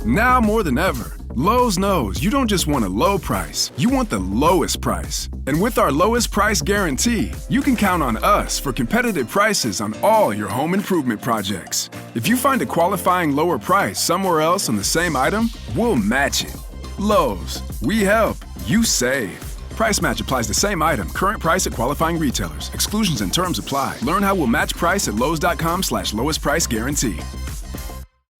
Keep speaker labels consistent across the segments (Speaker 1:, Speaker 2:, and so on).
Speaker 1: Now more than ever, Lowe's knows you don't just want a low price, you want the lowest price. And with our lowest price guarantee, you can count on us for competitive prices on all your home improvement projects. If you find a qualifying lower price somewhere else on the same item, we'll match it. Lowe's, we help, you save. Price match applies to same item. Current price at qualifying retailers. Exclusions and terms apply. Learn how we'll match price at lowes.com/lowest price guarantee.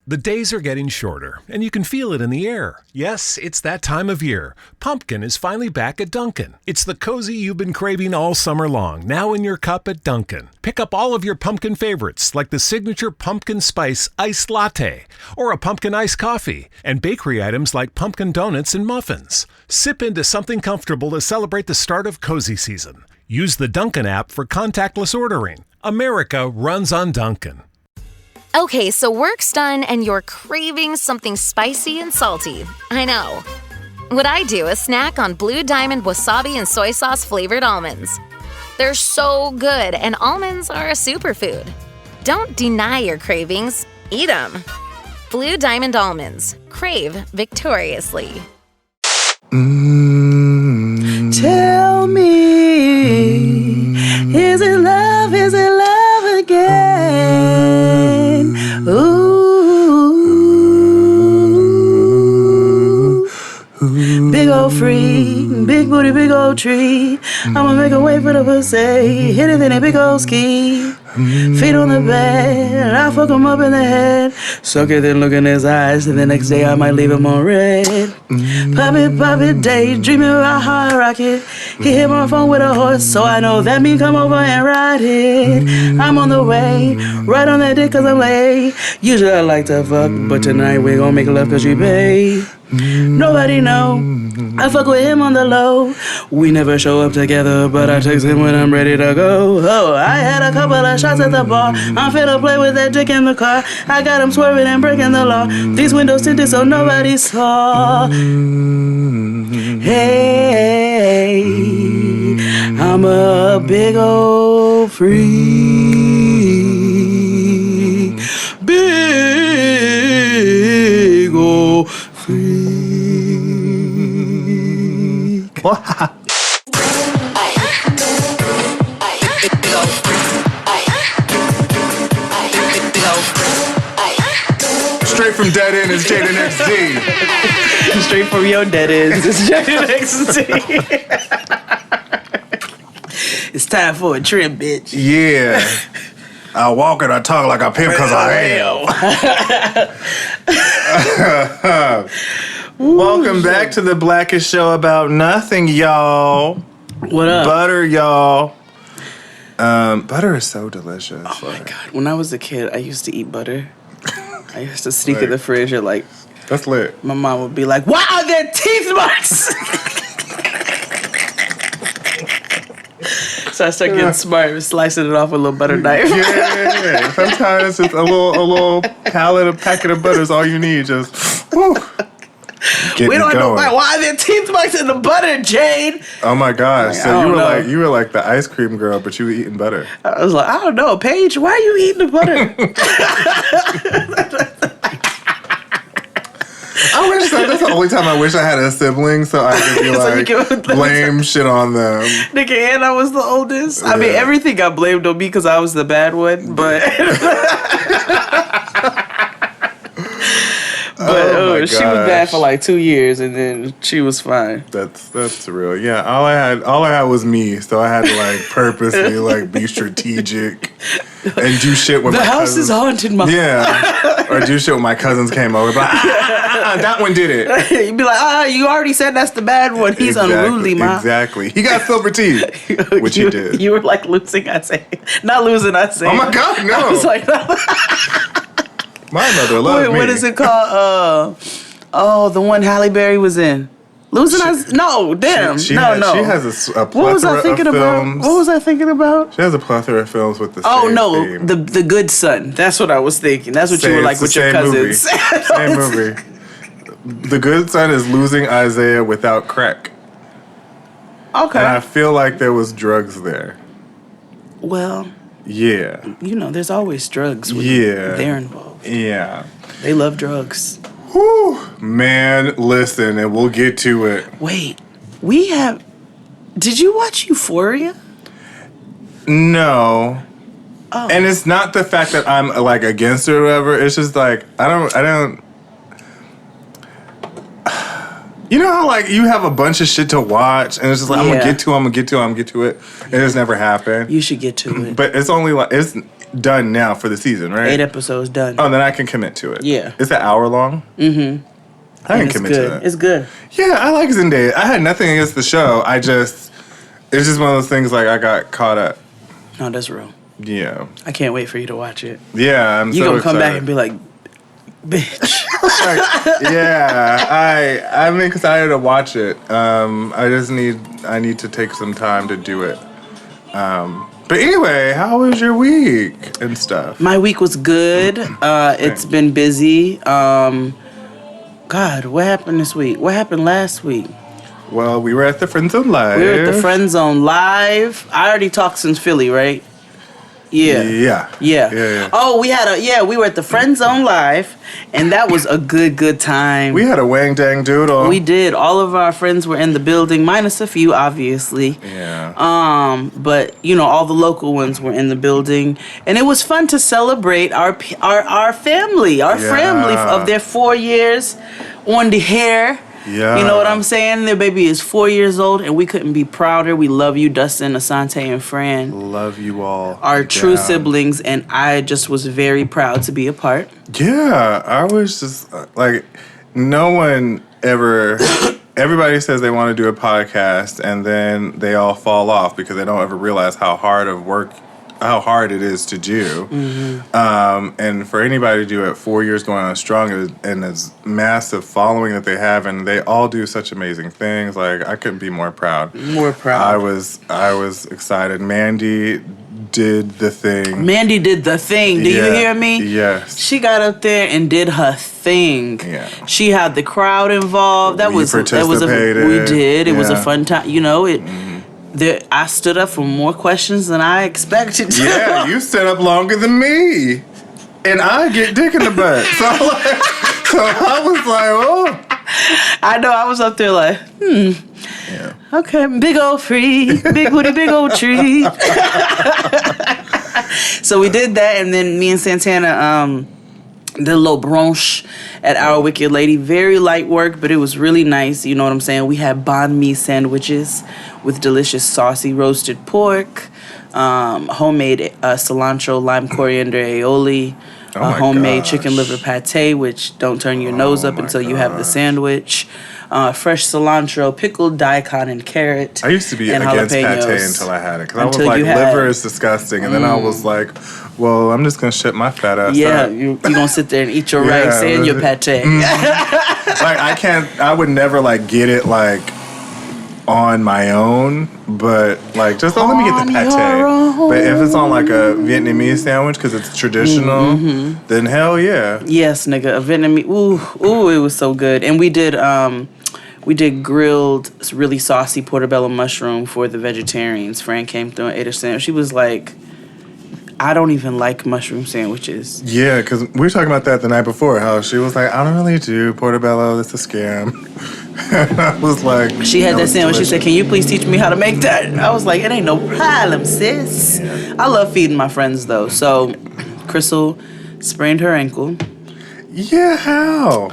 Speaker 2: The days are getting shorter, and you can feel it in the air. Yes, it's that time of year. Pumpkin is finally back at Dunkin'. It's the cozy you've been craving all summer long, now in your cup at Dunkin'. Pick up all of your pumpkin favorites, like the signature pumpkin spice iced latte, or a pumpkin iced coffee, and bakery items like pumpkin donuts and muffins. Sip into something comfortable to celebrate the start of cozy season. Use the Dunkin' app for contactless ordering. America runs on Dunkin'.
Speaker 3: Okay, so work's done and you're craving something spicy and salty. I know. What I do is snack on Blue Diamond wasabi and soy sauce flavored almonds. They're so good, and almonds are a superfood. Don't deny your cravings. Eat them. Blue Diamond almonds. Crave victoriously.
Speaker 4: Tell me, is it love again? Ooh, big old freak, big booty, big old tree. I'ma make a way for the pussy, hit it in a big old ski. Feet on the bed, I fuck him up in the head. Suck it, then look in his eyes, and the next day I might leave him on red. Pop it, daydreaming about how I rock it. He hit my phone with a horse, so I know that mean come over and ride it. I'm on the way, right on that dick cause I'm late. Usually I like to fuck, but tonight we gon' make love cause you pay. Nobody know, I fuck with him on the low. We never show up together, but I text him when I'm ready to go. Oh, I had a couple of shots at the bar. I'm finna play with that dick in the car. I got him swerving and breaking the law. These windows tinted so nobody saw. Hey, I'm a big old freak. Big old freak.
Speaker 5: Straight from Dead End is Jaden XD.
Speaker 4: Straight from your dead ends, it's Jaden XD. It's time for a trip, bitch.
Speaker 5: Yeah. I walk and I talk like a pimp because I am. Welcome back to the Blackest Show About Nothing, y'all.
Speaker 4: What up?
Speaker 5: Butter, y'all. Butter is so delicious.
Speaker 4: Oh my God. When I was a kid, I used to eat butter. I used to sneak in the fridge and
Speaker 5: that's lit.
Speaker 4: My mom would be like, why are there teeth marks? So I started getting smart and slicing it off with a little butter knife.
Speaker 5: Yeah. Sometimes it's a little packet of butter is all you need. Just whew.
Speaker 4: We don't know why are there teeth marks in the butter, Jade?
Speaker 5: Oh my gosh! So you were like the ice cream girl, but you were eating butter.
Speaker 4: I was like, I don't know, Paige, why are you eating the butter?
Speaker 5: I wish that's the only time I wish I had a sibling so I could be blame shit on them.
Speaker 4: Nigga, and I was the oldest. I mean, everything got blamed on me because I was the bad one, but. But she was bad for like 2 years, and then she was fine.
Speaker 5: That's real. Yeah, all I had was me, so I had to purposely be strategic and do shit with
Speaker 4: the
Speaker 5: my
Speaker 4: house
Speaker 5: cousins.
Speaker 4: is haunted, Mom.
Speaker 5: Yeah, or do shit when my cousins came over. But that one did it.
Speaker 4: You'd be like, you already said that's the bad one. He's unruly, Ma.
Speaker 5: Exactly. He got silver teeth, which he did.
Speaker 4: You were like losing, I say. Not losing, I say.
Speaker 5: Oh my God, no.
Speaker 4: I was like,
Speaker 5: my mother loved me.
Speaker 4: What is it called? The one Halle Berry was in. Losing Us? No, damn.
Speaker 5: She
Speaker 4: no.
Speaker 5: She has a plethora
Speaker 4: what was I thinking
Speaker 5: of
Speaker 4: about?
Speaker 5: films.
Speaker 4: What was I thinking about?
Speaker 5: She has a plethora of films with the same theme.
Speaker 4: The Good Son. That's what I was thinking. That's what you were like with your cousins.
Speaker 5: Same movie. The Good Son is losing Isaiah without crack.
Speaker 4: Okay.
Speaker 5: And I feel like there was drugs there.
Speaker 4: Well.
Speaker 5: Yeah.
Speaker 4: There's always drugs when they're involved.
Speaker 5: Yeah.
Speaker 4: They love drugs.
Speaker 5: Whew, man, listen, and we'll get to it.
Speaker 4: Wait, did you watch Euphoria?
Speaker 5: No.
Speaker 4: Oh.
Speaker 5: And it's not the fact that I'm like against it or whatever. It's just like I don't. You know how like you have a bunch of shit to watch, and it's just like I'm gonna get to it. It just never happened.
Speaker 4: You should get to it.
Speaker 5: But it's only like it's done now for the season, right?
Speaker 4: 8 episodes done.
Speaker 5: Oh, then I can commit to it.
Speaker 4: Yeah.
Speaker 5: It's an hour long. I can commit to that.
Speaker 4: It's good.
Speaker 5: Yeah, I like Zendaya. I had nothing against the show. It's just one of those things like I got caught up.
Speaker 4: No, that's real.
Speaker 5: Yeah.
Speaker 4: I can't wait for you to watch it.
Speaker 5: Yeah, I'm so excited.
Speaker 4: You gonna come back and be like, bitch.
Speaker 5: I'm excited to watch it. I need to take some time to do it. But anyway, how was your week and stuff?
Speaker 4: My week was good. It's been busy. God, what happened this week? What happened last week?
Speaker 5: Well, we were at the Friend Zone Live.
Speaker 4: We were at the Friend Zone Live. I already talked since Philly, right? Yeah. Oh, we were at the Friend Zone Live, and that was a good time.
Speaker 5: We had a wang dang doodle.
Speaker 4: We did. All of our friends were in the building, minus a few, obviously.
Speaker 5: Yeah.
Speaker 4: But all the local ones were in the building, and it was fun to celebrate our family, family of their 4 years on the hair.
Speaker 5: Yeah.
Speaker 4: You know what I'm saying? Their baby is 4 years old, and we couldn't be prouder. We love you, Dustin, Asante, and Fran.
Speaker 5: Love you all.
Speaker 4: Our true siblings, and I just was very proud to be a part.
Speaker 5: Yeah, I was just like, no one ever. Everybody says they want to do a podcast, and then they all fall off because they don't ever realize how hard it is to do. And for anybody to do it 4 years going on strong and this massive following that they have, and they all do such amazing things. Like, I couldn't be more proud. I was excited. Mandy did the thing. Do you hear me? Yes.
Speaker 4: She got up there and did her thing.
Speaker 5: Yeah.
Speaker 4: She had the crowd involved. We was a fun time. I stood up for more questions than I expected to.
Speaker 5: Yeah, you stood up longer than me. And I get dick in the butt. So I was like, oh.
Speaker 4: I know, I was up there like,
Speaker 5: Yeah.
Speaker 4: Okay, big old free, big booty, big old tree. So we did that, and then me and Santana did a little brunch at Our Wicked Lady. Very light work, but it was really nice. You know what I'm saying? We had banh mi sandwiches with delicious saucy roasted pork, homemade cilantro, lime, coriander, aioli, homemade chicken liver pate, which don't turn your nose up until you have the sandwich. Fresh cilantro, pickled daikon and carrot.
Speaker 5: I used to be against pate until I had it. Because I was like, liver is disgusting. And then I was like, well, I'm just going to shut my fat ass up.
Speaker 4: Yeah, you're going to sit there and eat your rice and your pate.
Speaker 5: Like, I would never, like, get it, like, on my own. But, like, just don't let me get the pate. But if it's on, like, a Vietnamese sandwich, because it's traditional, then hell yeah.
Speaker 4: Yes, nigga, a Vietnamese. Ooh, it was so good. And we did grilled, really saucy portobello mushroom for the vegetarians. Fran came through and ate a sandwich. She was like, I don't even like mushroom sandwiches. Yeah,
Speaker 5: because we were talking about that the night before, how she was like, I don't really do portobello, it's a scam. And I was like...
Speaker 4: She had that sandwich. Delicious. She said, can you please teach me how to make that? I was like, it ain't no problem, sis. Yeah. I love feeding my friends, though. So, Crystal sprained her ankle.
Speaker 5: Yeah, how?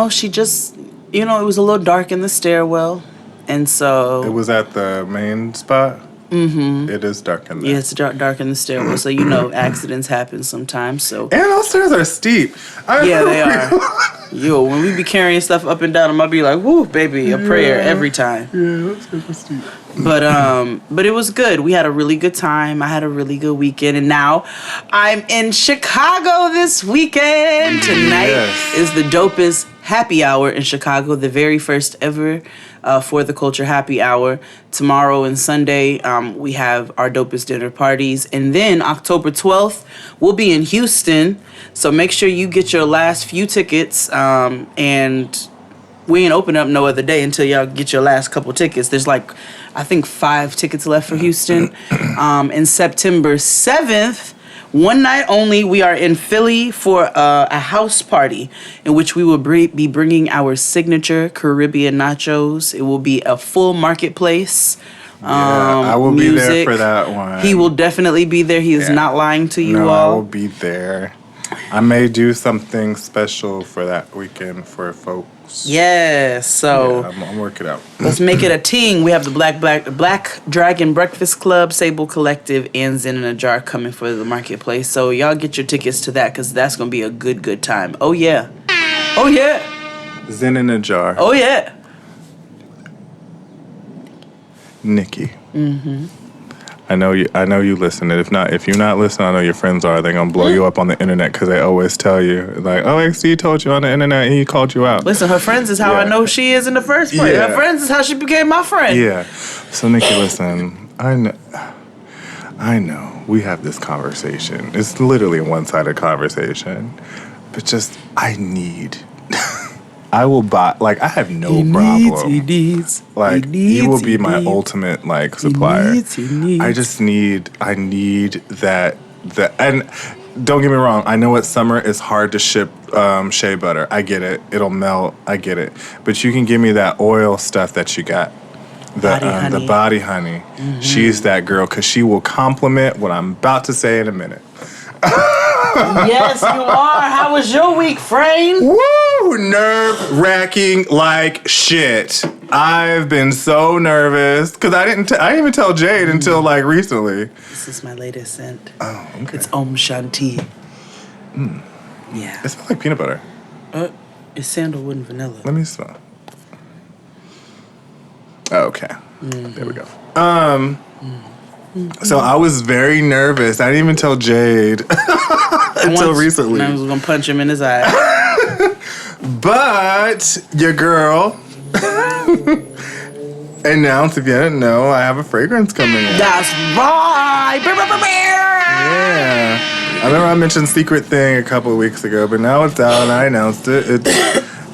Speaker 4: She just... it was a little dark in the stairwell, and so...
Speaker 5: It was at the main spot? Mm-hmm. It is dark in there.
Speaker 4: Yeah, it's dark in the stairwell, so accidents happen sometimes. So
Speaker 5: and those stairs are steep.
Speaker 4: They are. When we be carrying stuff up and down, I might be like, "Woo, baby, a prayer every time."
Speaker 5: Yeah, that's steep.
Speaker 4: But it was good. We had a really good time. I had a really good weekend, and now I'm in Chicago this weekend. Tonight is the dopest happy hour in Chicago, the very first ever for the Culture Happy Hour. Tomorrow and Sunday, we have our dopest dinner parties. And then October 12th, we'll be in Houston. So make sure you get your last few tickets. And we ain't open up no other day until y'all get your last couple tickets. There's I think 5 tickets left for Houston. And September 7th, One night only, we are in Philly for a house party in which we will be bringing our signature Caribbean nachos. It will be a full marketplace.
Speaker 5: I will
Speaker 4: music.
Speaker 5: be there for that one.
Speaker 4: He will definitely be there. He is not lying to you all.
Speaker 5: I will be there. I may do something special for that weekend for folks.
Speaker 4: Yeah, so
Speaker 5: I'm working out.
Speaker 4: Let's make it a ting. We have the Black Dragon Breakfast Club, Sable Collective, and Zen in a Jar coming for the marketplace. So y'all get your tickets to that because that's gonna be a good time. Oh yeah, oh yeah.
Speaker 5: Zen in a Jar.
Speaker 4: Oh yeah.
Speaker 5: Nikki. Mm-hmm. I know you listen. If you're not listening, I know your friends are. They're gonna blow you up on the internet because they always tell you like, "Oh, XD told you on the internet and he called you out."
Speaker 4: Listen, her friends is how I know she is in the first place.
Speaker 5: Yeah.
Speaker 4: Her friends is how she became my friend.
Speaker 5: Yeah. So Nikki, listen, I know we have this conversation. It's literally a one-sided conversation, but just I need. I will buy. Like I have no problem.
Speaker 4: He needs.
Speaker 5: You will be my ultimate like supplier.
Speaker 4: He needs.
Speaker 5: I need that. And don't get me wrong. I know it's summer. It's hard to ship shea butter. I get it. It'll melt. I get it. But you can give me that oil stuff that you got. The body honey. Mm-hmm. She's that girl because she will complement what I'm about to say in a minute.
Speaker 4: Yes, you are. How was your week, Frame?
Speaker 5: Woo! Nerve-wracking like shit. I've been so nervous because I didn't even tell Jade until like recently.
Speaker 4: This is my latest scent.
Speaker 5: Oh, okay.
Speaker 4: It's Om Shanti. Yeah.
Speaker 5: It smells like peanut butter.
Speaker 4: It's sandalwood and vanilla.
Speaker 5: Let me smell. Oh, okay. Mm-hmm. There we go. So I was very nervous. I didn't even tell Jade until recently.
Speaker 4: I was gonna punch him in his eye.
Speaker 5: But your girl announced, if you didn't know, I have a fragrance coming in.
Speaker 4: That's right.
Speaker 5: Yeah. I remember I mentioned Secret Thing a couple of weeks ago, but now it's out and I announced it. It's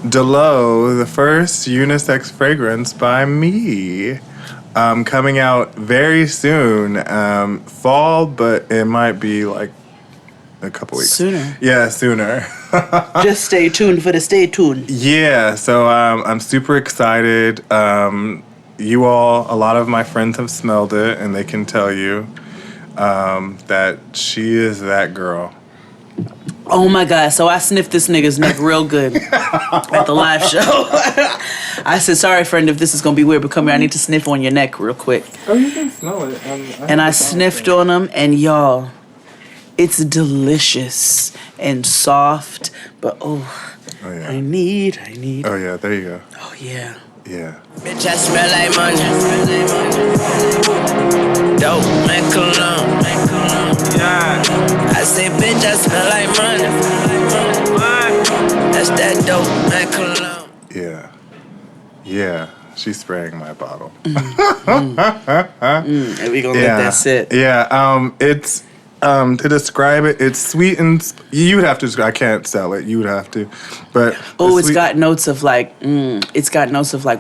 Speaker 5: Dalloway, the first unisex fragrance by me. Coming out very soon, fall, but it might be like a couple weeks.
Speaker 4: Sooner.
Speaker 5: Yeah, sooner.
Speaker 4: Just stay tuned for the stay tuned.
Speaker 5: Yeah, so I'm super excited. You all, a lot of my friends have smelled it, and they can tell you that she is that girl.
Speaker 4: Oh my God, so I sniffed this nigga's neck real good at the live show. I said, sorry, friend, if this is going to be weird, but come here, I need to sniff on your neck real quick.
Speaker 5: Oh, you can smell it.
Speaker 4: And I sniffed on him, and y'all, it's delicious and soft, but yeah. I need.
Speaker 5: Oh, yeah, there you go.
Speaker 4: Oh, yeah.
Speaker 5: Yeah.
Speaker 6: Bitch, I smell like money. Dope, man, cologne. Yeah. I say, bitch, I smell like money. That's that dope, man, cologne.
Speaker 5: Yeah. Yeah. She's spraying my bottle.
Speaker 4: And we gonna let that sit.
Speaker 5: Yeah. It's to describe it, it's sweet and you would have to describe. I can't sell it. You would have to, but
Speaker 4: it's got notes of like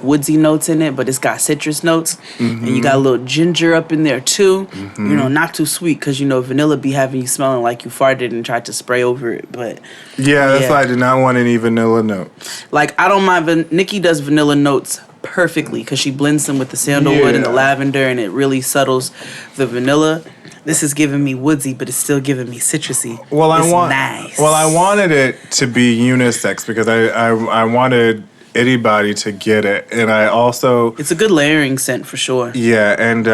Speaker 4: woodsy notes in it, but it's got citrus notes, and you got a little ginger up in there too. You know, not too sweet because vanilla be having you smelling like you farted and tried to spray over it. But
Speaker 5: that's why I did not want any vanilla notes.
Speaker 4: Like I don't mind. Nikki does vanilla notes perfectly because she blends them with the sandalwood and the lavender, and it really subtles the vanilla. This is giving me woodsy, but it's still giving me citrusy. Nice.
Speaker 5: Well, I wanted it to be unisex because I wanted anybody to get it, and I also
Speaker 4: it's a good layering scent for sure.
Speaker 5: Yeah, and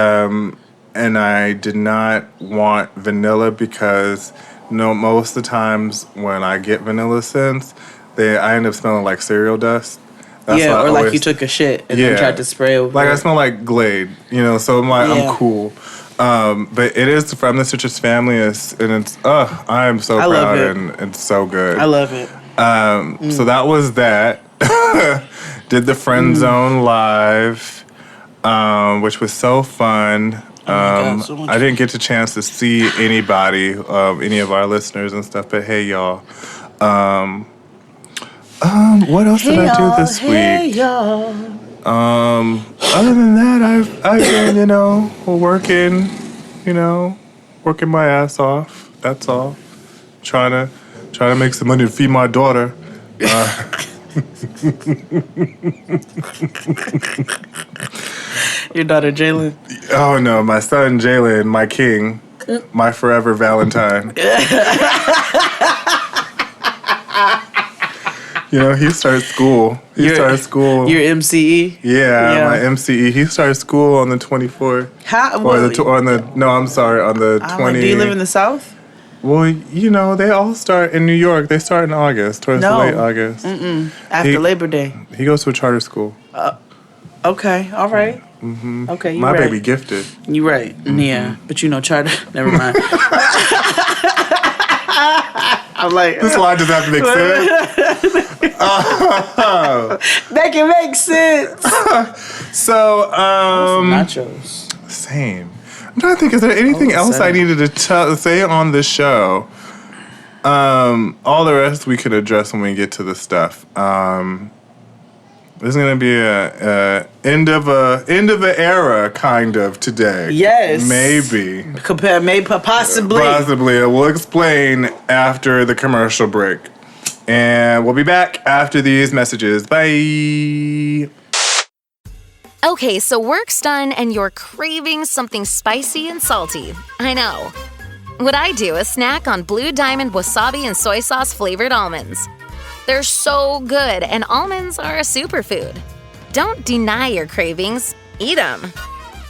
Speaker 5: I did not want vanilla because most of the times when I get vanilla scents, I end up smelling like cereal dust.
Speaker 4: That's or like you took a shit and then tried to spray over.
Speaker 5: Like I smell like Glade, so I'm like I'm cool. But it is from the citrus family, and it's I am so proud, and it's so good.
Speaker 4: I love it.
Speaker 5: So that was that. Did the Friend Zone live, which was so fun.
Speaker 4: God, so much
Speaker 5: I didn't get the chance to see anybody, any of our listeners and stuff. But hey, y'all. What else did I do this week?
Speaker 4: Y'all.
Speaker 5: Other than that, I've been, working my ass off. That's all. Trying to make some money to feed my daughter.
Speaker 4: Your daughter, Jalen?
Speaker 5: Oh, no. My son, Jalen, my king, my forever Valentine. He starts school.
Speaker 4: Your MCE?
Speaker 5: Yeah, my MCE. He starts school on the 24th. On the 20th.
Speaker 4: Do you live in the South?
Speaker 5: Well, they all start in New York. They start in August, towards the late August.
Speaker 4: After Labor Day.
Speaker 5: He goes to a charter school.
Speaker 4: Okay, all right. Mm-hmm. Okay,
Speaker 5: my baby gifted.
Speaker 4: You right. Mm-hmm. Yeah, but charter. Never mind. I'm like,
Speaker 5: this line does have to make sense.
Speaker 4: Make it make sense.
Speaker 5: So,
Speaker 4: nachos.
Speaker 5: Same. I'm trying to think. Is there anything else I needed to say on this show? All the rest we could address when we get to the stuff. There's gonna be a end of an era kind of today.
Speaker 4: Yes.
Speaker 5: Maybe.
Speaker 4: Possibly.
Speaker 5: Possibly. We'll explain after the commercial break. And we'll be back after these messages. Bye.
Speaker 3: Okay, so work's done and you're craving something spicy and salty. I know. What I do is snack on Blue Diamond wasabi and soy sauce flavored almonds. They're so good, and almonds are a superfood. Don't deny your cravings. Eat them.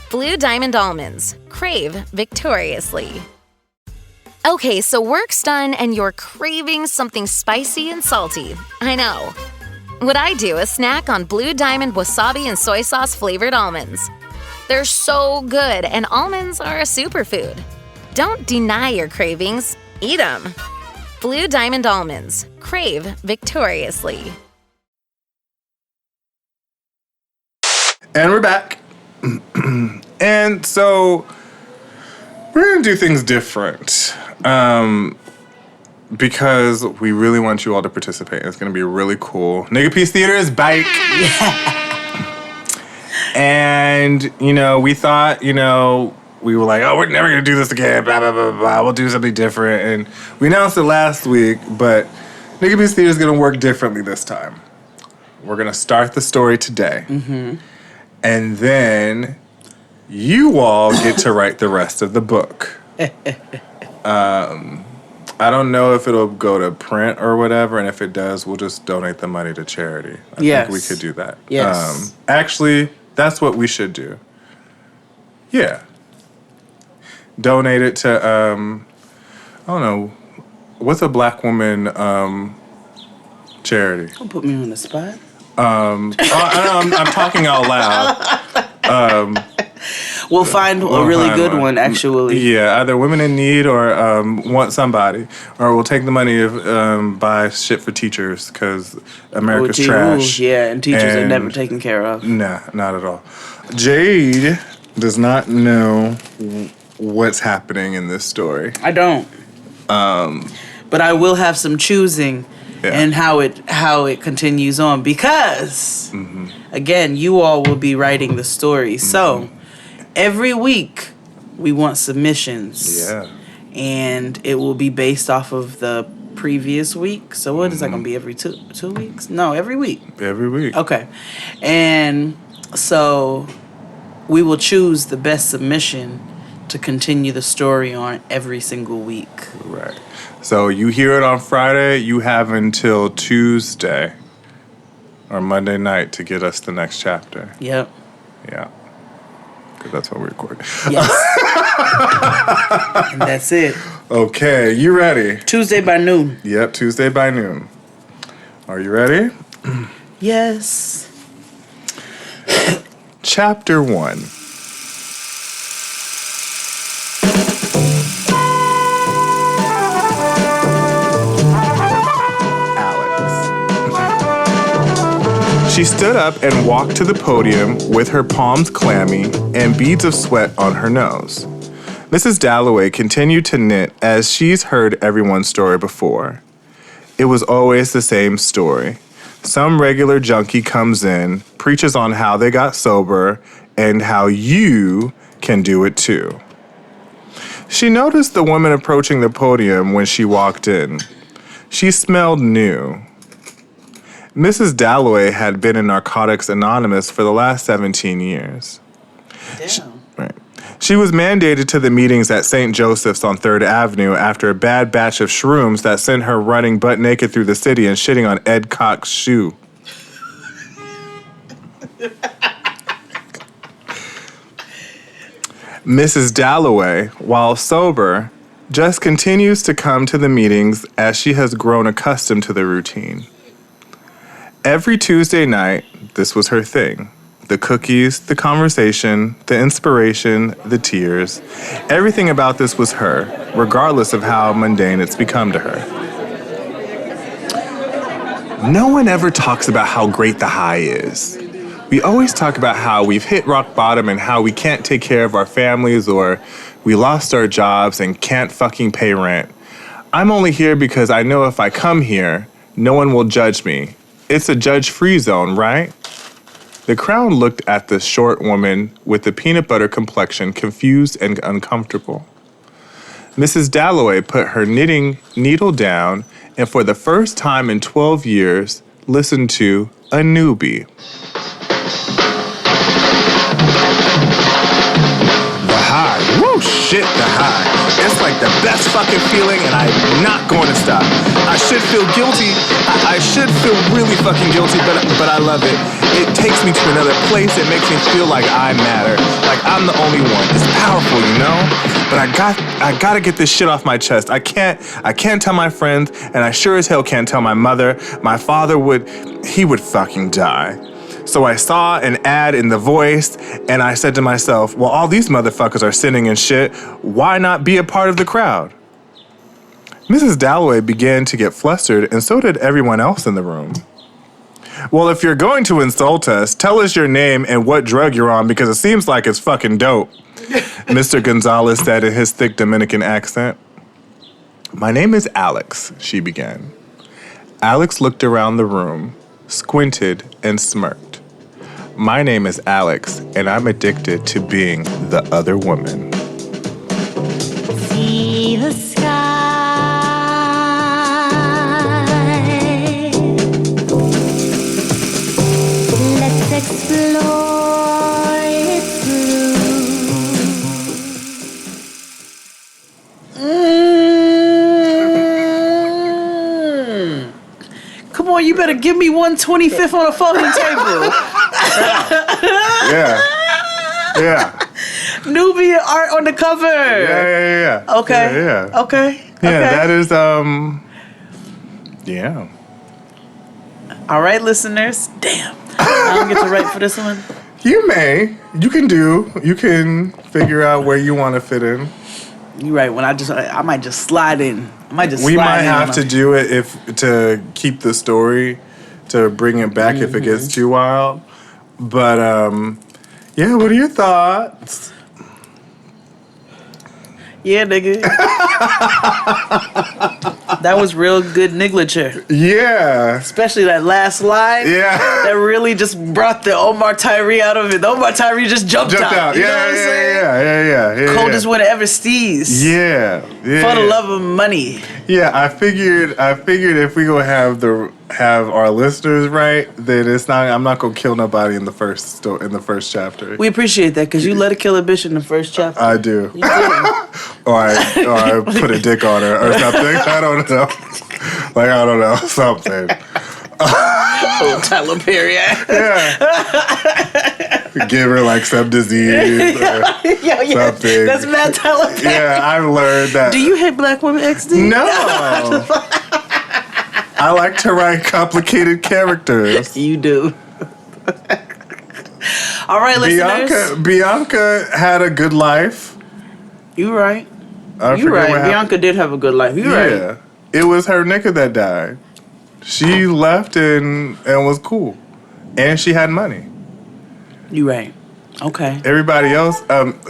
Speaker 3: Blue Diamond almonds. Crave victoriously. Okay, so work's done and you're craving something spicy and salty. I know. What I do is snack on Blue Diamond wasabi and soy sauce flavored almonds. They're so good, and almonds are a superfood. Don't deny your cravings. Eat them. Blue Diamond almonds. Crave victoriously.
Speaker 5: And we're back. And so we're going to do things different. Because we really want you all to participate. It's going to be really cool. Nigga Peace Theater is back. Yeah. And, we thought, we were like, oh, we're never going to do this again. Blah, blah, blah, blah. We'll do something different. And we announced it last week, but Nigga Peace Theater is going to work differently this time. We're going to start the story today. Mm-hmm. And then you all get to write the rest of the book. I don't know if it'll go to print or whatever, and if it does, we'll just donate the money to charity. I think we could do that.
Speaker 4: Yes.
Speaker 5: Actually, that's what we should do. Yeah. Donate it to, I don't know, what's a black woman charity?
Speaker 4: Don't put me on the spot.
Speaker 5: I'm talking out loud.
Speaker 4: We'll find a really good one, actually.
Speaker 5: Yeah, either women in need or want somebody. Or we'll take the money and buy shit for teachers because America's trash.
Speaker 4: Yeah, and teachers are never taken care of.
Speaker 5: Nah, not at all. Jade does not know what's happening in this story.
Speaker 4: I don't. But I will have some choosing and how it continues on because, again, you all will be writing the story. Mm-hmm. So every week we want submissions.
Speaker 5: Yeah.
Speaker 4: And it will be based off of the previous week. So what is that going to be, every two weeks? No, every week.
Speaker 5: Every week.
Speaker 4: Okay. And so we will choose the best submission to continue the story on every single week.
Speaker 5: Right. So you hear it on Friday, you have until Tuesday or Monday night to get us the next chapter.
Speaker 4: Yep.
Speaker 5: Yeah. Because that's what we record.
Speaker 4: Yes. And that's it.
Speaker 5: Okay, you ready?
Speaker 4: Tuesday by noon.
Speaker 5: Yep, Tuesday by noon. Are you ready?
Speaker 4: Yes.
Speaker 5: Chapter 1. She stood up and walked to the podium with her palms clammy and beads of sweat on her nose. Mrs. Dalloway continued to knit as she's heard everyone's story before. It was always the same story. Some regular junkie comes in, preaches on how they got sober, and how you can do it too. She noticed the woman approaching the podium when she walked in. She smelled new. Mrs. Dalloway had been in Narcotics Anonymous for the last 17 years.
Speaker 4: Damn.
Speaker 5: She was mandated to the meetings at St. Joseph's on 3rd Avenue after a bad batch of shrooms that sent her running butt naked through the city and shitting on Ed Koch's shoe. Mrs. Dalloway, while sober, just continues to come to the meetings as she has grown accustomed to the routine. Every Tuesday night, this was her thing. The cookies, the conversation, the inspiration, the tears. Everything about this was her, regardless of how mundane it's become to her. No one ever talks about how great the high is. We always talk about how we've hit rock bottom and how we can't take care of our families or we lost our jobs and can't fucking pay rent. I'm only here because I know if I come here, no one will judge me. It's a judge-free zone, right? The crowd looked at the short woman with the peanut butter complexion, confused and uncomfortable. Mrs. Dalloway put her knitting needle down and for the first time in 12 years, listened to a newbie. The high. Woo, shit, the high. It's like the best fucking feeling and I'm not going to stop. I should feel guilty. I should feel really fucking guilty, but I love it. It takes me to another place. It makes me feel like I matter. Like I'm the only one. It's powerful, you know? But I gotta get this shit off my chest. I can't tell my friends, and I sure as hell can't tell my mother. My father would fucking die. So I saw an ad in The Voice, and I said to myself, well, all these motherfuckers are sinning and shit. Why not be a part of the crowd? Mrs. Dalloway began to get flustered, and so did everyone else in the room. Well, if you're going to insult us, tell us your name and what drug you're on, because it seems like it's fucking dope, Mr. Gonzalez said in his thick Dominican accent. My name is Alex, she began. Alex looked around the room, squinted, and smirked. My name is Alex, and I'm addicted to being the other woman.
Speaker 7: See the sky. Let's explore its
Speaker 4: Come on, you better give me 1/25 on a fucking table.
Speaker 5: Yeah.
Speaker 4: Nubia art on the cover.
Speaker 5: Yeah.
Speaker 4: Okay.
Speaker 5: Yeah.
Speaker 4: Okay.
Speaker 5: That is, yeah.
Speaker 4: All right, listeners. Damn. I don't get to write for this one.
Speaker 5: You may. You can figure out where you want to fit in.
Speaker 4: You're right. I might just slide in.
Speaker 5: We might have to do it to keep the story, to bring it back if it gets too wild. But, yeah, what are your thoughts?
Speaker 4: Yeah, nigga. That was real good niglature.
Speaker 5: Yeah.
Speaker 4: Especially that last line.
Speaker 5: Yeah.
Speaker 4: That really just brought the Omar Tyree out of it. The Omar Tyree just jumped out. You know what I'm saying?
Speaker 5: Yeah.
Speaker 4: Coldest one ever steez.
Speaker 5: Yeah.
Speaker 4: For the love of money.
Speaker 5: Yeah, I figured if we gonna have our listeners right, then I'm not gonna kill nobody in the first chapter.
Speaker 4: We appreciate that because you let her kill a bitch in the first chapter.
Speaker 5: I do.
Speaker 4: You did.
Speaker 5: or I put a dick on her or something. I don't know. Something.
Speaker 4: Oh, Tyler Perry.
Speaker 5: Yeah. Give her like some disease or something.
Speaker 4: That's Matt Tyler Perry.
Speaker 5: Yeah, I've learned that.
Speaker 4: Do you hate black women, XD?
Speaker 5: No. I like to write complicated characters.
Speaker 4: You do. All right, listeners.
Speaker 5: Bianca had a good life.
Speaker 4: You right.
Speaker 5: You right.
Speaker 4: Bianca did have a good life. You right.
Speaker 5: Yeah. It was her nigga that died. She left and was cool. And she had money.
Speaker 4: You right. Okay.
Speaker 5: Everybody else,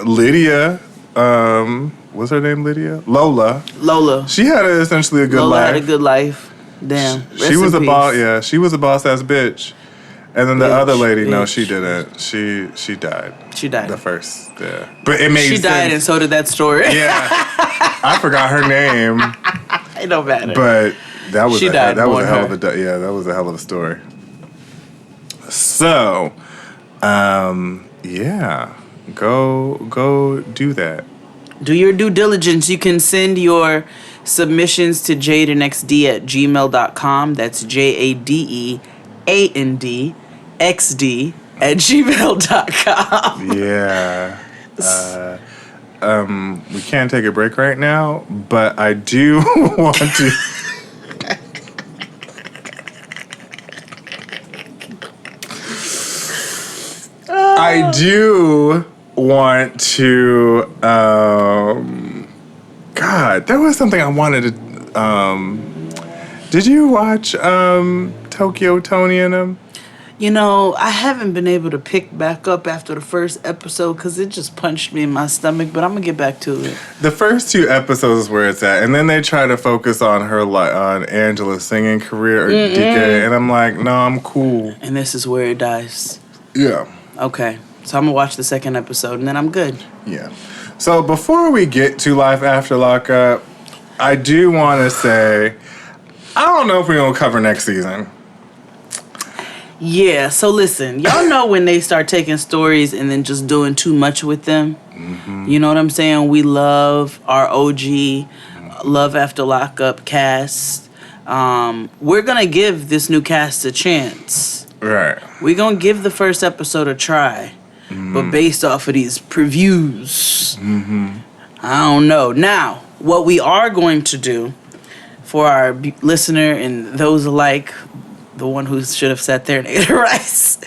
Speaker 5: Lydia, what's her name, Lydia? Lola. She had essentially a good life.
Speaker 4: Lola had a good life. Damn.
Speaker 5: She was a boss. Yeah, she was a boss ass bitch. And then the other lady, no,
Speaker 4: bitch.
Speaker 5: she didn't. She died.
Speaker 4: She died.
Speaker 5: The first, yeah. But it made
Speaker 4: She
Speaker 5: sense.
Speaker 4: died, and so did that story.
Speaker 5: Yeah. I forgot her name,
Speaker 4: It don't matter.
Speaker 5: but that was
Speaker 4: She died
Speaker 5: that was
Speaker 4: born
Speaker 5: a hell
Speaker 4: her.
Speaker 5: of a that was a hell of a story. So, yeah, go do that.
Speaker 4: Do your due diligence. You can send your submissions to jadenxd@gmail.com. That's JADEANDXD@gmail.com.
Speaker 5: Yeah. We can't take a break right now, but I do want to. I do want to. God, there was something I wanted to. Did you watch Tokyo Tony and them?
Speaker 4: You know, I haven't been able to pick back up after the first episode because it just punched me in my stomach, but I'm going to get back to it.
Speaker 5: The first 2 episodes is where it's at, and then they try to focus on her, on Angela's singing career, or DK, and I'm like, no, I'm cool.
Speaker 4: And this is where it dies.
Speaker 5: Yeah.
Speaker 4: Okay. So I'm going to watch the second episode, and then I'm good.
Speaker 5: Yeah. So before we get to Life After Lockup, I do want to say, I don't know if we're going to cover next season.
Speaker 4: Yeah, so listen, y'all know when they start taking stories and then just doing too much with them. Mm-hmm. You know what I'm saying? We love our OG Love After Lockup cast. We're going to give this new cast a chance.
Speaker 5: Right.
Speaker 4: We're going to give the first episode a try. Mm-hmm. But based off of these previews, I don't know. Now, what we are going to do for our listener and those alike, the one who should have sat there and ate her rice,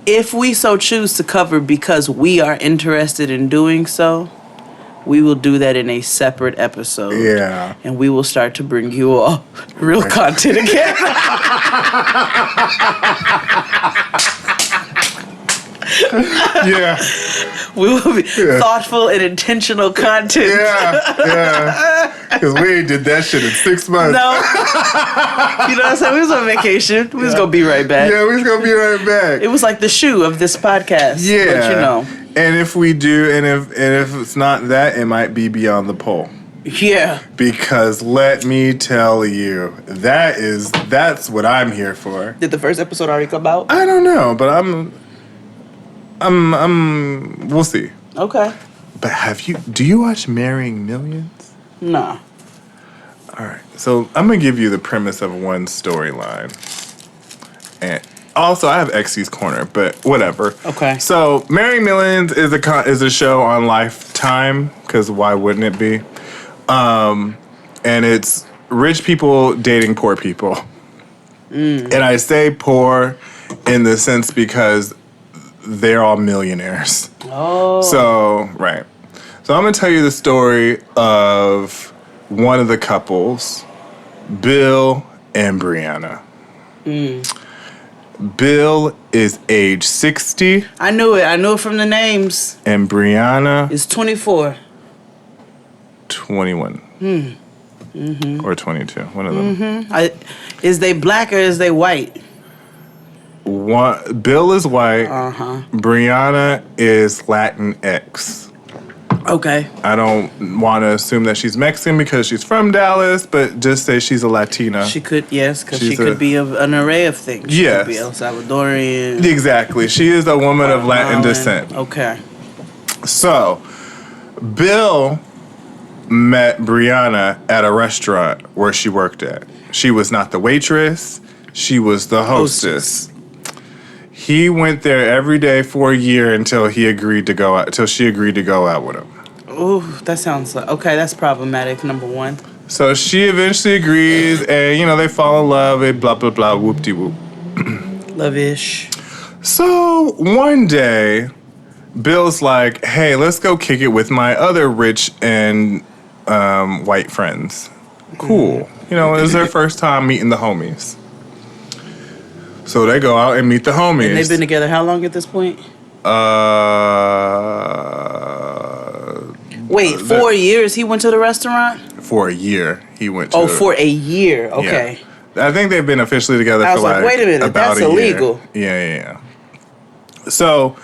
Speaker 4: if we so choose to cover because we are interested in doing so, we will do that in a separate episode.
Speaker 5: Yeah.
Speaker 4: And we will start to bring you all real content again.
Speaker 5: Yeah.
Speaker 4: We will be thoughtful and intentional content.
Speaker 5: Yeah. Because we did that shit in 6 months.
Speaker 4: No. You know what I'm saying? We was on vacation. We was going to be right back.
Speaker 5: Yeah, we was going to be right back.
Speaker 4: It was like the shoe of this podcast.
Speaker 5: Yeah.
Speaker 4: But you know.
Speaker 5: And if we do, and if it's not that, it might be Beyond the Pole.
Speaker 4: Yeah.
Speaker 5: Because let me tell you, that's what I'm here for.
Speaker 4: Did the first episode already come out?
Speaker 5: I don't know, but we'll see.
Speaker 4: Okay.
Speaker 5: But do you watch Marrying Millions?
Speaker 4: Nah.
Speaker 5: All right. So I'm going to give you the premise of one storyline. And also, I have Xy's Corner, but whatever.
Speaker 4: Okay.
Speaker 5: So Marrying Millions is a show on Lifetime, because why wouldn't it be? And it's rich people dating poor people. And I say poor in the sense because they're all millionaires.
Speaker 4: Oh.
Speaker 5: So, right. So I'm going to tell you the story of one of the couples, Bill and Brianna. Bill is age 60.
Speaker 4: I knew it. I knew it from the names.
Speaker 5: And Brianna
Speaker 4: It's 24.
Speaker 5: 21. Or 22. One of them.
Speaker 4: Is they black or is they white?
Speaker 5: Bill is white. Brianna is Latinx.
Speaker 4: Okay.
Speaker 5: I don't want to assume that she's Mexican because she's from Dallas, but just say she's a Latina.
Speaker 4: She could, yes, because she
Speaker 5: She's
Speaker 4: could be an array of things. She
Speaker 5: Yes.
Speaker 4: could be El Salvadorian.
Speaker 5: Exactly. She is a woman of Latin
Speaker 4: Guatemalan.
Speaker 5: descent.
Speaker 4: Okay.
Speaker 5: So, Bill met Brianna at a restaurant where she worked at. She was not the waitress. She was the hostess. He went there every day for a year until she agreed to go out with him.
Speaker 4: Ooh, that sounds like, okay, that's problematic, number one.
Speaker 5: So she eventually agrees, and they fall in love, and blah blah blah, whoop de whoop.
Speaker 4: Love-ish.
Speaker 5: So one day, Bill's like, "Hey, let's go kick it with my other rich and white friends." Cool. It was their first time meeting the homies. So they go out and meet the homies.
Speaker 4: And they've been together how long at this point? Wait, 4 years he went to the restaurant?
Speaker 5: For a year, he went to.
Speaker 4: For a year. Okay.
Speaker 5: Yeah. I think they've been officially together
Speaker 4: I was
Speaker 5: for
Speaker 4: like, wait a minute,
Speaker 5: about
Speaker 4: that's
Speaker 5: a
Speaker 4: illegal.
Speaker 5: year. Yeah. So,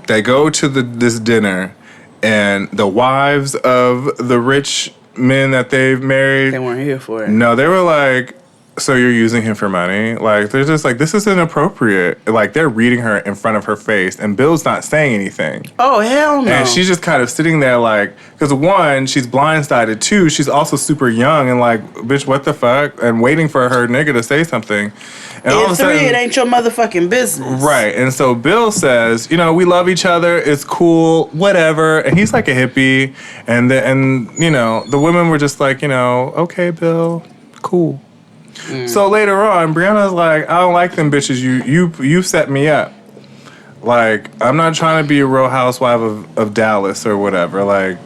Speaker 5: they go to this dinner, and the wives of the rich men that they've married,
Speaker 4: They weren't here for it.
Speaker 5: no, they were like, so you're using him for money? Like, they're just like, this is inappropriate. Like, they're reading her in front of her face, and Bill's not saying anything.
Speaker 4: Oh, hell no.
Speaker 5: And she's just kind of sitting there like, because one, she's blindsided. Two, she's also super young and like, bitch, what the fuck? And waiting for her nigga to say something. And all of a
Speaker 4: And three,
Speaker 5: sudden,
Speaker 4: it ain't your motherfucking business.
Speaker 5: right. And so Bill says, we love each other. It's cool, whatever. And he's like a hippie. And the women were just like, okay, Bill, cool. So later on, Brianna's like, I don't like them bitches. You set me up. Like, I'm not trying to be a Real Housewife of Dallas or whatever. Like,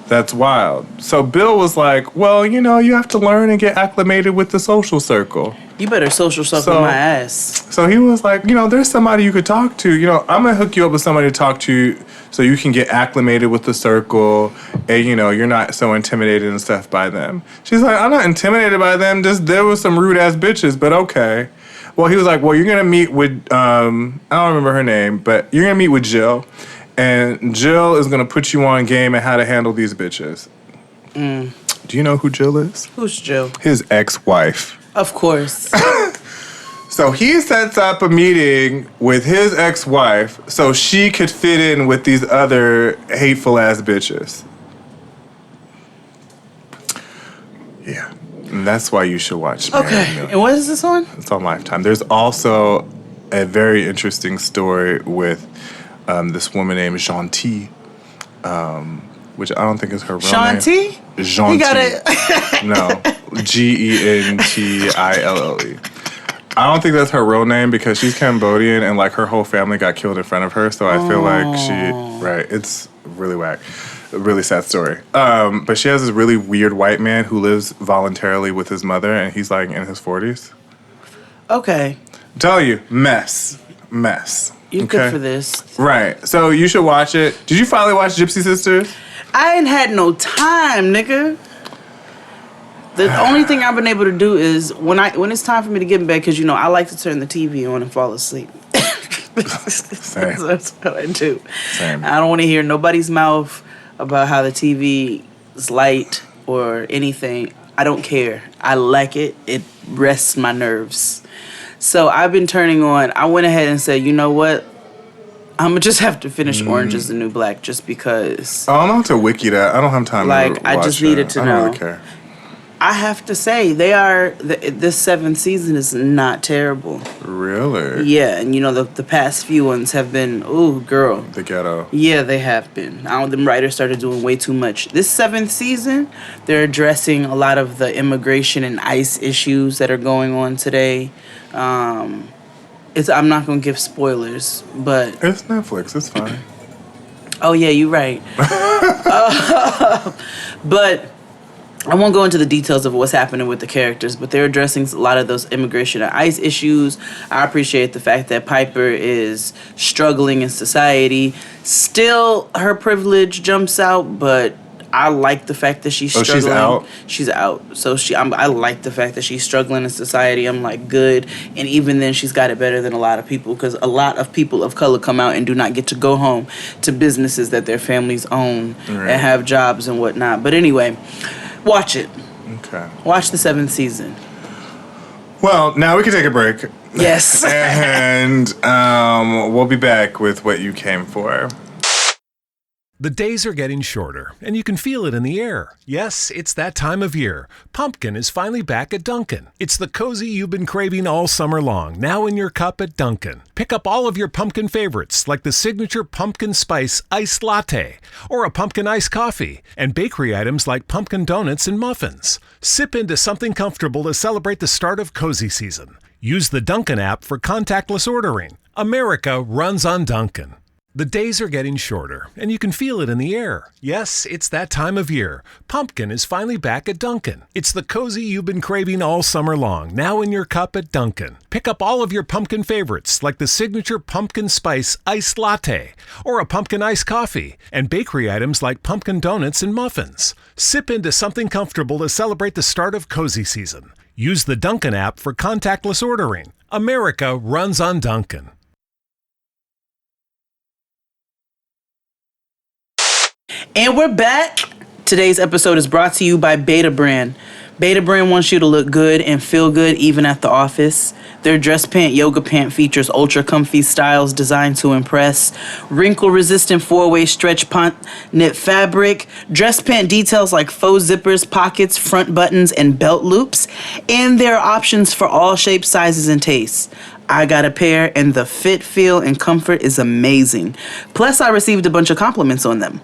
Speaker 5: that's wild. So Bill was like, well, you have to learn and get acclimated with the social circle.
Speaker 4: You better social circle my ass.
Speaker 5: So he was like, there's somebody you could talk to. I'm going to hook you up with somebody to talk to so you can get acclimated with the circle and, you're not so intimidated and stuff by them. She's like, I'm not intimidated by them. Just there was some rude-ass bitches, but okay. Well, he was like, well, you're going to meet with, I don't remember her name, but you're going to meet with Jill. And Jill is going to put you on game and how to handle these bitches. Do you know who Jill is?
Speaker 4: Who's Jill?
Speaker 5: His ex-wife.
Speaker 4: Of course.
Speaker 5: So he sets up a meeting with his ex-wife so she could fit in with these other hateful-ass bitches. Yeah. And that's why you should watch Married
Speaker 4: Okay.
Speaker 5: Million.
Speaker 4: And what is this on?
Speaker 5: It's on Lifetime. There's also a very interesting story with this woman named Gentille, which I don't think is her real name.
Speaker 4: Shanti?
Speaker 5: Gentille.
Speaker 4: He got it.
Speaker 5: No. Gentille. I don't think that's her real name because she's Cambodian and like her whole family got killed in front of her. So I feel like it's really whack. A really sad story. But she has this really weird white man who lives voluntarily with his mother and he's like in his 40s.
Speaker 4: Okay.
Speaker 5: I'm telling you, mess.
Speaker 4: You're good for this.
Speaker 5: Right. So you should watch it. Did you finally watch Gypsy Sisters?
Speaker 4: I ain't had no time, nigga. The only thing I've been able to do is when it's time for me to get in bed, because I like to turn the TV on and fall asleep.
Speaker 5: Same.
Speaker 4: That's what I do.
Speaker 5: Same.
Speaker 4: I don't want to hear nobody's mouth about how the TV is light or anything. I don't care. I like it. It rests my nerves. So I've been turning on. I went ahead and said, you know what? I'm going to just have to finish Orange is the New Black just because.
Speaker 5: Oh, I'm not to wiki that. I don't have time to watch
Speaker 4: I just needed to know.
Speaker 5: I don't really care.
Speaker 4: I have to say, this seventh season is not terrible.
Speaker 5: Really?
Speaker 4: Yeah, and the past few ones have been, ooh, girl.
Speaker 5: The ghetto.
Speaker 4: Yeah, they have been. Them writers started doing way too much. This seventh season, they're addressing a lot of the immigration and ICE issues that are going on today. I'm not going to give spoilers, but...
Speaker 5: It's Netflix. It's fine.
Speaker 4: Oh, yeah, you're right. But... I won't go into the details of what's happening with the characters, but they're addressing a lot of those immigration and ICE issues. I appreciate the fact that Piper is struggling in society. Still, her privilege jumps out, but I like the fact that she's struggling.
Speaker 5: She's out?
Speaker 4: She's out. So I like the fact that she's struggling in society. I'm like, good. And even then, she's got it better than a lot of people because a lot of people of color come out and do not get to go home to businesses that their families own and have jobs and whatnot. But anyway... Watch it.
Speaker 5: Okay.
Speaker 4: Watch the 7th season.
Speaker 5: Well, now we can take a break.
Speaker 4: Yes.
Speaker 5: And we'll be back with what you came for.
Speaker 2: The days are getting shorter, and you can feel it in the air. Yes, it's that time of year. Pumpkin is finally back at Dunkin'. It's the cozy you've been craving all summer long, now in your cup at Dunkin'. Pick up all of your pumpkin favorites, like the signature pumpkin spice iced latte, or a pumpkin iced coffee, and bakery items like pumpkin donuts and muffins. Sip into something comfortable to celebrate the start of cozy season. Use the Dunkin' app for contactless ordering. America runs on Dunkin'. The days are getting shorter, and you can feel it in the air. Yes, it's that time of year. Pumpkin is finally back at Dunkin'. It's the cozy you've been craving all summer long, now in your cup at Dunkin'. Pick up all of your pumpkin favorites, like the signature pumpkin spice iced latte, or a pumpkin iced coffee, and bakery items like pumpkin donuts and muffins. Sip into something comfortable to celebrate the start of cozy season. Use the Dunkin' app for contactless ordering. America runs on Dunkin'.
Speaker 4: And we're back. Today's episode is brought to you by Beta Brand. Beta Brand wants you to look good and feel good even at the office. Their dress pant yoga pant features ultra comfy styles designed to impress. Wrinkle resistant 4-way stretch pant knit fabric. Dress pant details like faux zippers, pockets, front buttons, and belt loops. And there are options for all shapes, sizes, and tastes. I got a pair and the fit, feel, and comfort is amazing. Plus, I received a bunch of compliments on them.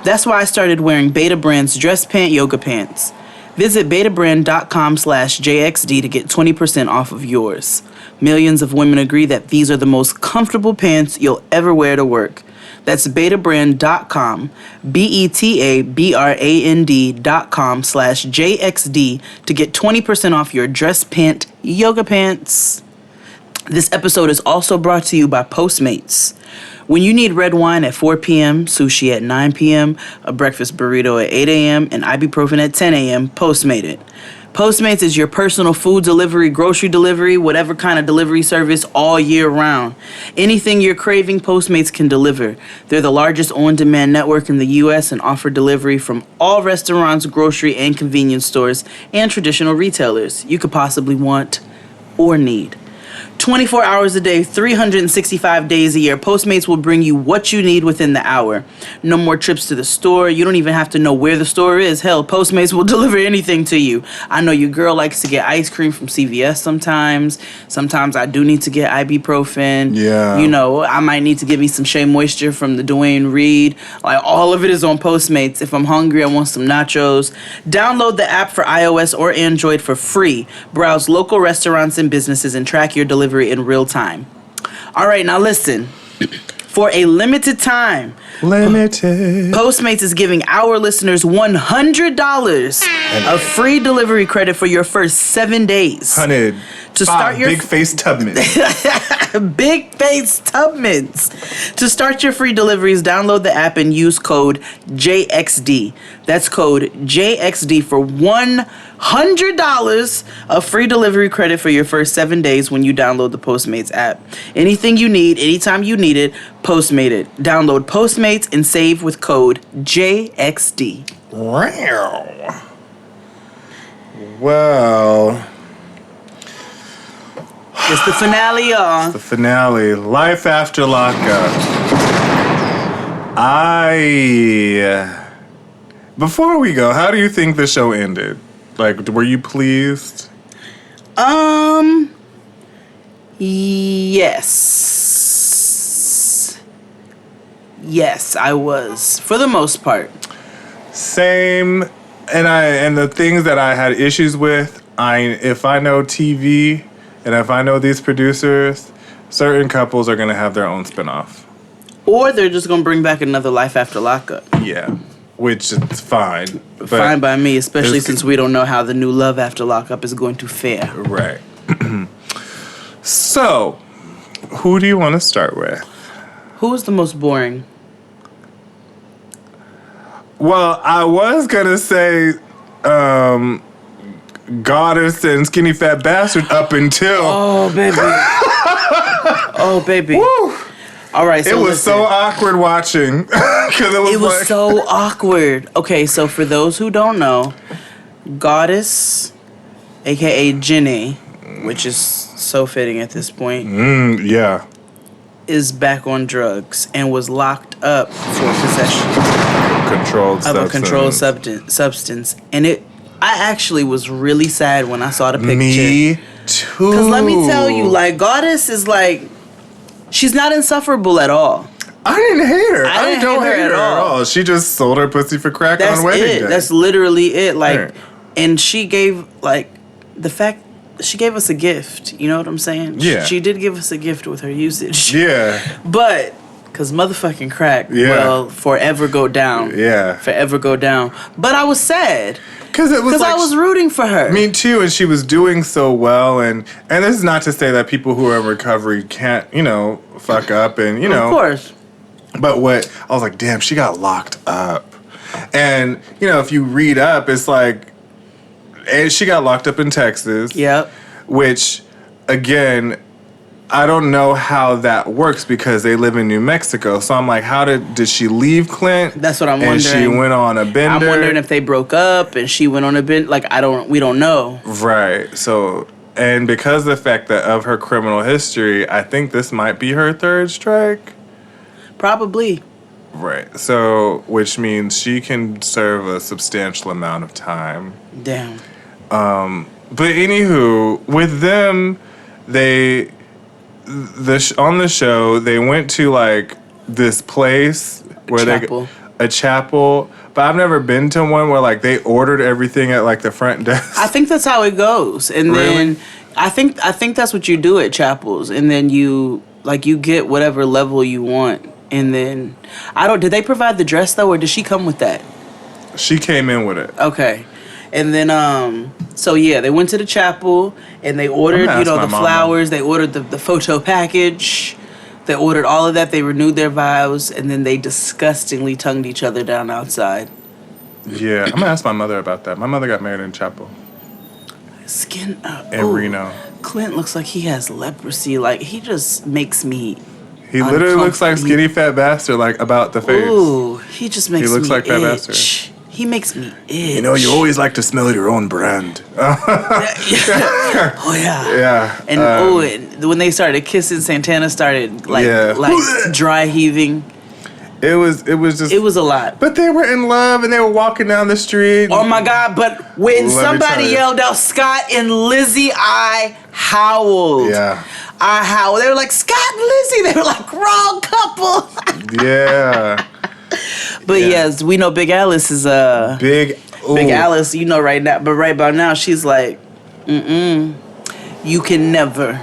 Speaker 4: That's why I started wearing Beta Brand's dress pant yoga pants. Visit betabrand.com/JXD to get 20% off of yours. Millions of women agree that these are the most comfortable pants you'll ever wear to work. That's betabrand.com, betabrand.com/JXD to get 20% off your dress pant yoga pants. This episode is also brought to you by Postmates. When you need red wine at 4 p.m., sushi at 9 p.m., a breakfast burrito at 8 a.m., and ibuprofen at 10 a.m., Postmate it. Postmates is your personal food delivery, grocery delivery, whatever kind of delivery service all year round. Anything you're craving, Postmates can deliver. They're the largest on-demand network in the U.S. and offer delivery from all restaurants, grocery, and convenience stores, and traditional retailers you could possibly want or need. 24 hours a day, 365 days a year, Postmates will bring you what you need within the hour. No more trips to the store. You don't even have to know where the store is. Hell, Postmates will deliver anything to you. I know your girl likes to get ice cream from CVS sometimes. Sometimes I do need to get ibuprofen.
Speaker 5: Yeah.
Speaker 4: You know, I might need to get me some Shea Moisture from the Dwayne Reed. Like, all of it is on Postmates. If I'm hungry, I want some nachos. Download the app for iOS or Android for free. Browse local restaurants and businesses and track your delivery in real time. All right, now listen. For a limited time, Postmates is giving our listeners $100 of free delivery credit for your first 7 days.
Speaker 5: 100.
Speaker 4: To start your
Speaker 5: Big Face Tubman.
Speaker 4: Big Face Tubmans. To start your free deliveries, download the app and use code JXD. That's code JXD for $100 of free delivery credit for your first 7 days when you download the Postmates app. Anything you need, anytime you need it, Postmate it. Download Postmates and save with code JXD.
Speaker 5: Wow. Well,
Speaker 4: it's the finale, y'all.
Speaker 5: the finale. Life after lockup. Before we go, how do you think the show ended? Like, were you pleased?
Speaker 4: Yes. Yes, I was. For the most part.
Speaker 5: Same. And the things that I had issues with, if I know TV and if I know these producers, certain couples are going to have their own spinoff.
Speaker 4: Or they're just going to bring back another Life After Lockup.
Speaker 5: Yeah, which is fine.
Speaker 4: Fine by me, especially since we don't know how the new Love After Lockup is going to fare.
Speaker 5: Right. So, who do you want to start with?
Speaker 4: Who's the most boring?
Speaker 5: Well, I was going to say Goddess and Skinny Fat Bastard up until...
Speaker 4: Oh, baby. Oh, baby.
Speaker 5: Woo!
Speaker 4: All right, so
Speaker 5: it was
Speaker 4: listen.
Speaker 5: so awkward watching. It
Speaker 4: was so awkward. Okay, so for those who don't know, Goddess, a.k.a. Jenny, which is so fitting at this point,
Speaker 5: yeah,
Speaker 4: is back on drugs and was locked up for possession of a controlled substance. And I actually was really sad when I saw the picture.
Speaker 5: Me too.
Speaker 4: Because let me tell you, like, Goddess is like, she's not insufferable at all.
Speaker 5: I didn't hate her.
Speaker 4: I don't hate her at all.
Speaker 5: She just sold her pussy for crack on wedding day.
Speaker 4: That's literally it. Like,
Speaker 5: Right.
Speaker 4: And she gave, like, she gave us a gift. You know what I'm saying?
Speaker 5: Yeah.
Speaker 4: She did give us a gift with her usage.
Speaker 5: Yeah.
Speaker 4: But, because motherfucking crack will forever go down.
Speaker 5: Yeah.
Speaker 4: Forever go down. But I was sad.
Speaker 5: Because
Speaker 4: I was rooting for her.
Speaker 5: Me too, and she was doing so well, and this is not to say that people who are in recovery can't, fuck up, and
Speaker 4: Of course.
Speaker 5: But I was like, damn, she got locked up, and if you read up, it's like And she got locked up in Texas.
Speaker 4: Yep.
Speaker 5: Which, again, I don't know how that works because they live in New Mexico. So I'm like, how did she leave Clint?
Speaker 4: That's what I'm wondering.
Speaker 5: And she went on a bender.
Speaker 4: I'm wondering if they broke up and she went on a bender. Like, we don't know.
Speaker 5: Right. So, and because of the fact that of her criminal history, I think this might be her third strike.
Speaker 4: Probably.
Speaker 5: Right. So, which means she can serve a substantial amount of time.
Speaker 4: Damn.
Speaker 5: But anywho, with them, on the show, they went to like this place where a chapel. But I've never been to one where like they ordered everything at like the front desk.
Speaker 4: I think that's how it goes, and then I think that's what you do at chapels, and then you get whatever level you want, and then Did they provide the dress though, or did she come with that?
Speaker 5: She came in with it.
Speaker 4: Okay. And then, so yeah, they went to the chapel and they ordered, the flowers. They ordered the photo package. They ordered all of that. They renewed their vows, and then they disgustingly tongued each other down outside.
Speaker 5: Yeah, I'm gonna ask my mother about that. My mother got married in chapel. In Reno.
Speaker 4: Clint looks like he has leprosy. Like, he just makes me.
Speaker 5: He literally looks like Skinny Fat Bastard, like about the face.
Speaker 4: Ooh, he just makes me.
Speaker 5: He looks like Fat
Speaker 4: itch.
Speaker 5: Bastard.
Speaker 4: He makes me itch.
Speaker 5: You know, you always like to smell your own brand.
Speaker 4: Oh, yeah.
Speaker 5: Yeah.
Speaker 4: And, and when they started kissing, Santana started, like dry heaving.
Speaker 5: It was just...
Speaker 4: It was a lot.
Speaker 5: But they were in love, and they were walking down the street.
Speaker 4: Oh, my God. But when somebody yelled out Scott and Lizzie, I howled.
Speaker 5: Yeah.
Speaker 4: I howled. They were like, Scott and Lizzie. They were like, wrong couple.
Speaker 5: Yeah.
Speaker 4: But yes, we know Big Alice is Big Alice, right now. But right about now, she's like, you can never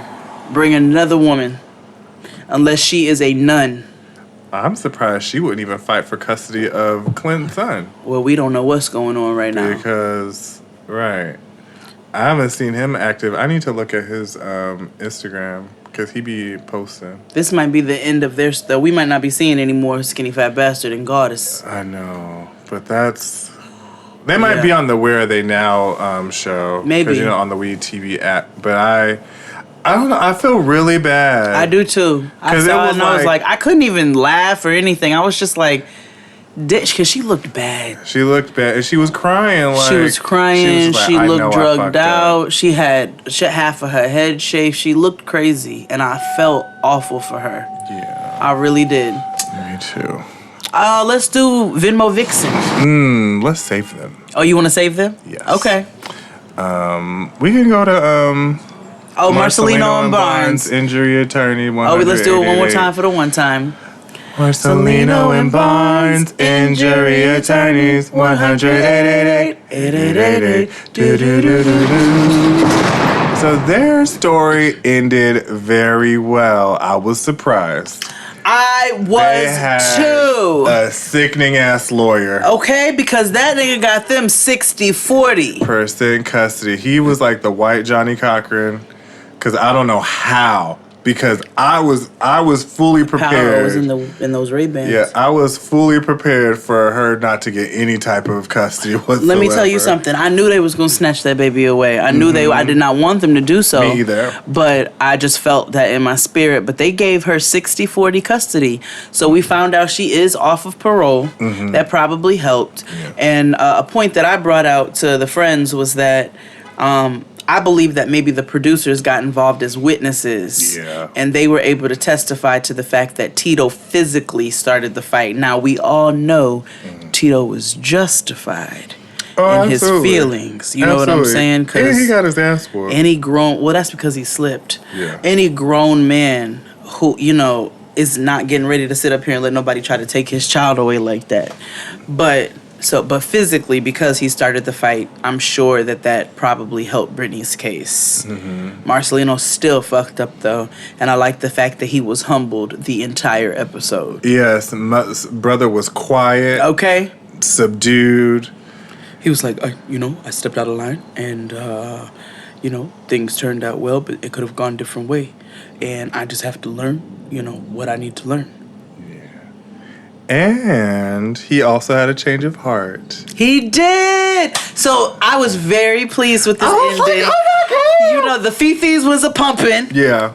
Speaker 4: bring another woman unless she is a nun.
Speaker 5: I'm surprised she wouldn't even fight for custody of Clint's son.
Speaker 4: Well, we don't know what's going on right now.
Speaker 5: Because, right. I haven't seen him active. I need to look at his Instagram. Because he be posting.
Speaker 4: This might be the end of their stuff. We might not be seeing any more Skinny Fat Bastard and Goddess.
Speaker 5: I know. But that's... They might be on the Where Are They Now show.
Speaker 4: Maybe.
Speaker 5: Because, on the Weed TV app. But I don't know. I feel really bad.
Speaker 4: I do, too. I was like... I couldn't even laugh or anything. I was just like... Because she looked bad.
Speaker 5: She looked bad. And she was crying.
Speaker 4: She was crying. She looked drugged out. She had half of her head shaved. She looked crazy. And I felt awful for her.
Speaker 5: Yeah.
Speaker 4: I really did.
Speaker 5: Me too.
Speaker 4: Let's do Venmo Vixen.
Speaker 5: Let's save them.
Speaker 4: Oh, you want to save them?
Speaker 5: Yes.
Speaker 4: Okay.
Speaker 5: We can go to...
Speaker 4: Marcelino and Barnes.
Speaker 5: Injury attorney.
Speaker 4: Let's do it one more time for the one time.
Speaker 5: Marcelino and Barnes, injury attorneys, 100-888-888. So their story ended very well. I was surprised.
Speaker 4: I was too.
Speaker 5: A sickening ass lawyer.
Speaker 4: Okay, because that nigga got them 60-40%
Speaker 5: custody. He was like the white Johnny Cochran. Because I don't know how. Because I was fully prepared.
Speaker 4: Power was in those Ray-Bans.
Speaker 5: Yeah, I was fully prepared for her not to get any type of custody whatsoever.
Speaker 4: Let me tell you something. I knew they was gonna snatch that baby away. I knew I did not want them to do so.
Speaker 5: Me either.
Speaker 4: But I just felt that in my spirit. But they gave her 60-40 custody. So we found out she is off of parole. That probably helped. Yeah. And a point that I brought out to the friends was that I believe that maybe the producers got involved as witnesses.
Speaker 5: Yeah.
Speaker 4: And they were able to testify to the fact that Tito physically started the fight. Now, we all know Tito was justified in his feelings. You know what I'm saying?
Speaker 5: And he got his ass whooped.
Speaker 4: Well, that's because he slipped.
Speaker 5: Yeah.
Speaker 4: Any grown man who, is not getting ready to sit up here and let nobody try to take his child away like that. But physically, because he started the fight, I'm sure that probably helped Brittany's case. Marcelino still fucked up, though, and I like the fact that he was humbled the entire episode.
Speaker 5: Yes, my brother was quiet.
Speaker 4: Okay.
Speaker 5: Subdued.
Speaker 4: He was like, I stepped out of line, and, things turned out well, but it could have gone a different way. And I just have to learn, what I need to learn.
Speaker 5: And he also had a change of heart.
Speaker 4: He did. So I was very pleased with this ending.
Speaker 5: Like, oh my God.
Speaker 4: You know, the Fifis was a pumping.
Speaker 5: Yeah.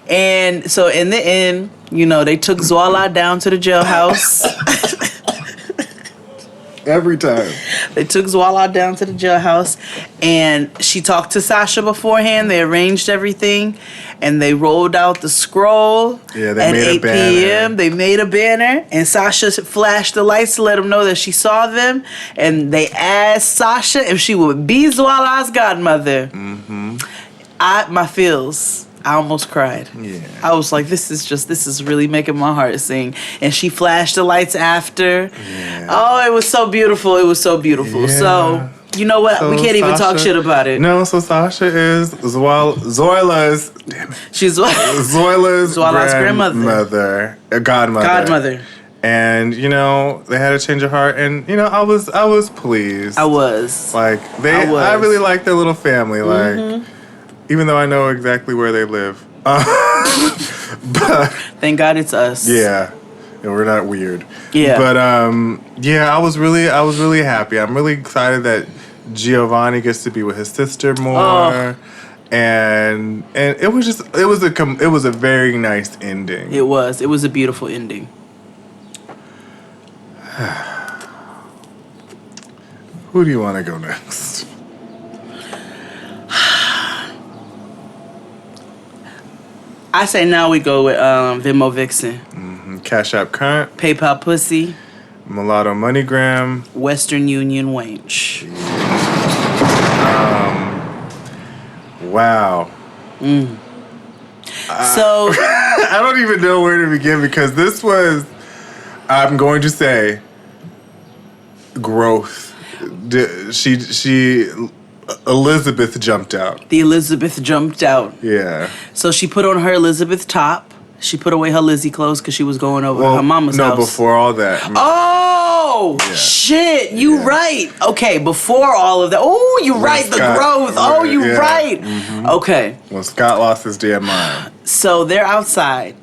Speaker 4: And so in the end, you know, they took Zoala down to the jailhouse.
Speaker 5: Every time.
Speaker 4: They took Zoala down to the jailhouse, and she talked to Sasha beforehand. They arranged everything, and they rolled out the scroll.
Speaker 5: Yeah, they
Speaker 4: at
Speaker 5: made
Speaker 4: 8
Speaker 5: a banner.
Speaker 4: p.m. They made a banner, and Sasha flashed the lights to let them know that she saw them. And they asked Sasha if she would be Zoala's godmother. Mm-hmm. My feels. I almost cried.
Speaker 5: Yeah.
Speaker 4: I was like, this is really making my heart sing. And she flashed the lights after.
Speaker 5: Yeah.
Speaker 4: Oh, it was so beautiful. It was so beautiful.
Speaker 5: Yeah.
Speaker 4: So, you know what?
Speaker 5: So
Speaker 4: we can't even talk
Speaker 5: Sasha-
Speaker 4: shit about it.
Speaker 5: No, so Sasha is Zoila's. Damn it.
Speaker 4: She's
Speaker 5: Zoila's
Speaker 4: grandmother.
Speaker 5: Godmother.
Speaker 4: Godmother.
Speaker 5: And, you know, they had a change of heart. And, you know, I was pleased.
Speaker 4: I was.
Speaker 5: Like, I really like their little family. Like, even though I know exactly where they live. But
Speaker 4: Thank God it's us.
Speaker 5: yeah, and we're not weird.
Speaker 4: Yeah.
Speaker 5: But yeah, I was really happy. I'm really excited that Giovanni gets to be with his sister more.
Speaker 4: Oh.
Speaker 5: And it was a very nice ending.
Speaker 4: It was a beautiful ending.
Speaker 5: Who do you want to go next?
Speaker 4: I say now we go with Venmo Vixen,
Speaker 5: Cash App Current,
Speaker 4: PayPal Pussy,
Speaker 5: Mulatto MoneyGram.
Speaker 4: Western Union Wench.
Speaker 5: Wow.
Speaker 4: So
Speaker 5: I don't even know where to begin because this was, I'm going to say, growth. Elizabeth jumped out.
Speaker 4: the Elizabeth jumped out.
Speaker 5: Yeah.
Speaker 4: So she put on her Elizabeth top. She put away her Lizzie clothes because she was going over to her mama's house.
Speaker 5: No, before all that.
Speaker 4: Oh,
Speaker 5: Yeah.
Speaker 4: shit. You right. Okay, before all of that. Oh, you right. The
Speaker 5: Scott-
Speaker 4: growth. Oh, you
Speaker 5: yeah.
Speaker 4: right. Okay.
Speaker 5: When Scott lost his damn mind.
Speaker 4: So they're outside.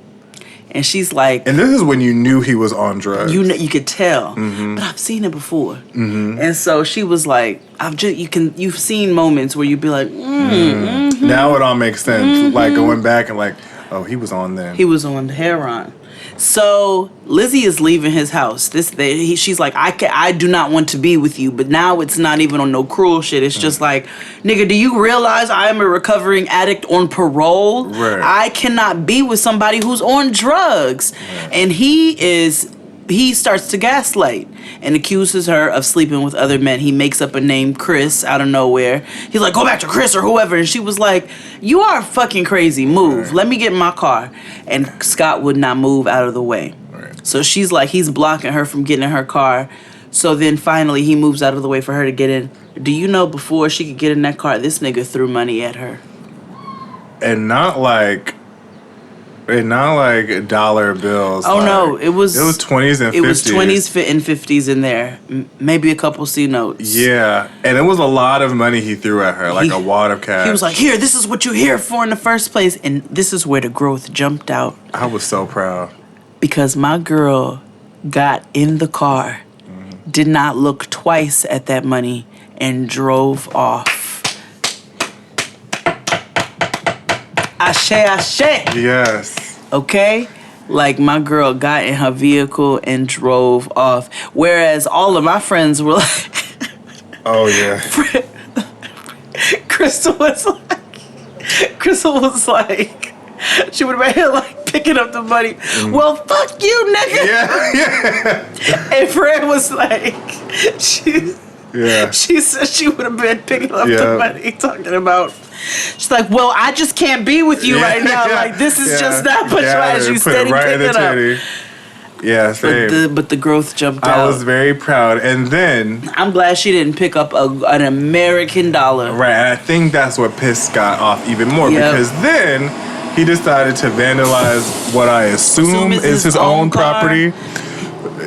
Speaker 4: And she's like,
Speaker 5: And this is when you knew he was on drugs.
Speaker 4: you could tell, but I've seen it before. And so she was like, you've seen moments where you'd be like,
Speaker 5: Now it all makes sense. Like going back and like, oh, he was on then.
Speaker 4: he was on heroin. So Lizzie is leaving his house. She's like, I do not want to be with you. But now it's not even on no cruel shit. It's just like, nigga, do you realize I am a recovering addict on parole?
Speaker 5: Right.
Speaker 4: I cannot be with somebody who's on drugs.
Speaker 5: Right.
Speaker 4: And he starts to gaslight and accuses her of sleeping with other men. He makes up a name, Chris, out of nowhere. He's like, go back to Chris or whoever. And she was like, you are fucking crazy. Move.
Speaker 5: Right.
Speaker 4: Let me get in my car. And Scott would not move out of the way.
Speaker 5: Right.
Speaker 4: So she's like, he's blocking her from getting in her car. So then finally he moves out of the way for her to get in. Do you know before she could get in that car, this nigga threw money at her?
Speaker 5: And not like dollar bills.
Speaker 4: Oh,
Speaker 5: like,
Speaker 4: no. It was
Speaker 5: 20s and 50s.
Speaker 4: It was 20s and 50s in there. Maybe a couple C notes.
Speaker 5: Yeah. And it was a lot of money he threw at her, like a wad of cash.
Speaker 4: He was like, here, this is what you're here for in the first place. And this is where the growth jumped out.
Speaker 5: I was so proud.
Speaker 4: Because my girl got in the car, did not look twice at that money, and drove off. Ashe, ashe.
Speaker 5: Yes.
Speaker 4: Okay? Like, my girl got in her vehicle and drove off. Whereas all of my friends were like...
Speaker 5: Oh, yeah.
Speaker 4: Crystal was like... She would have been here, like, picking up the money. Well, fuck you, nigga.
Speaker 5: Yeah.
Speaker 4: And Fred was like...
Speaker 5: Yeah.
Speaker 4: She said she would have been picking up the money, talking about... She's like, well, I just can't be with you right now. Like, this is just not much as you steady picking it up.
Speaker 5: Yeah, same.
Speaker 4: But the growth jumped out.
Speaker 5: I was very proud. And then...
Speaker 4: I'm glad she didn't pick up an American dollar.
Speaker 5: Right, and I think that's what pissed Scott off even more.
Speaker 4: Yep.
Speaker 5: Because then he decided to vandalize what I assume is his own property.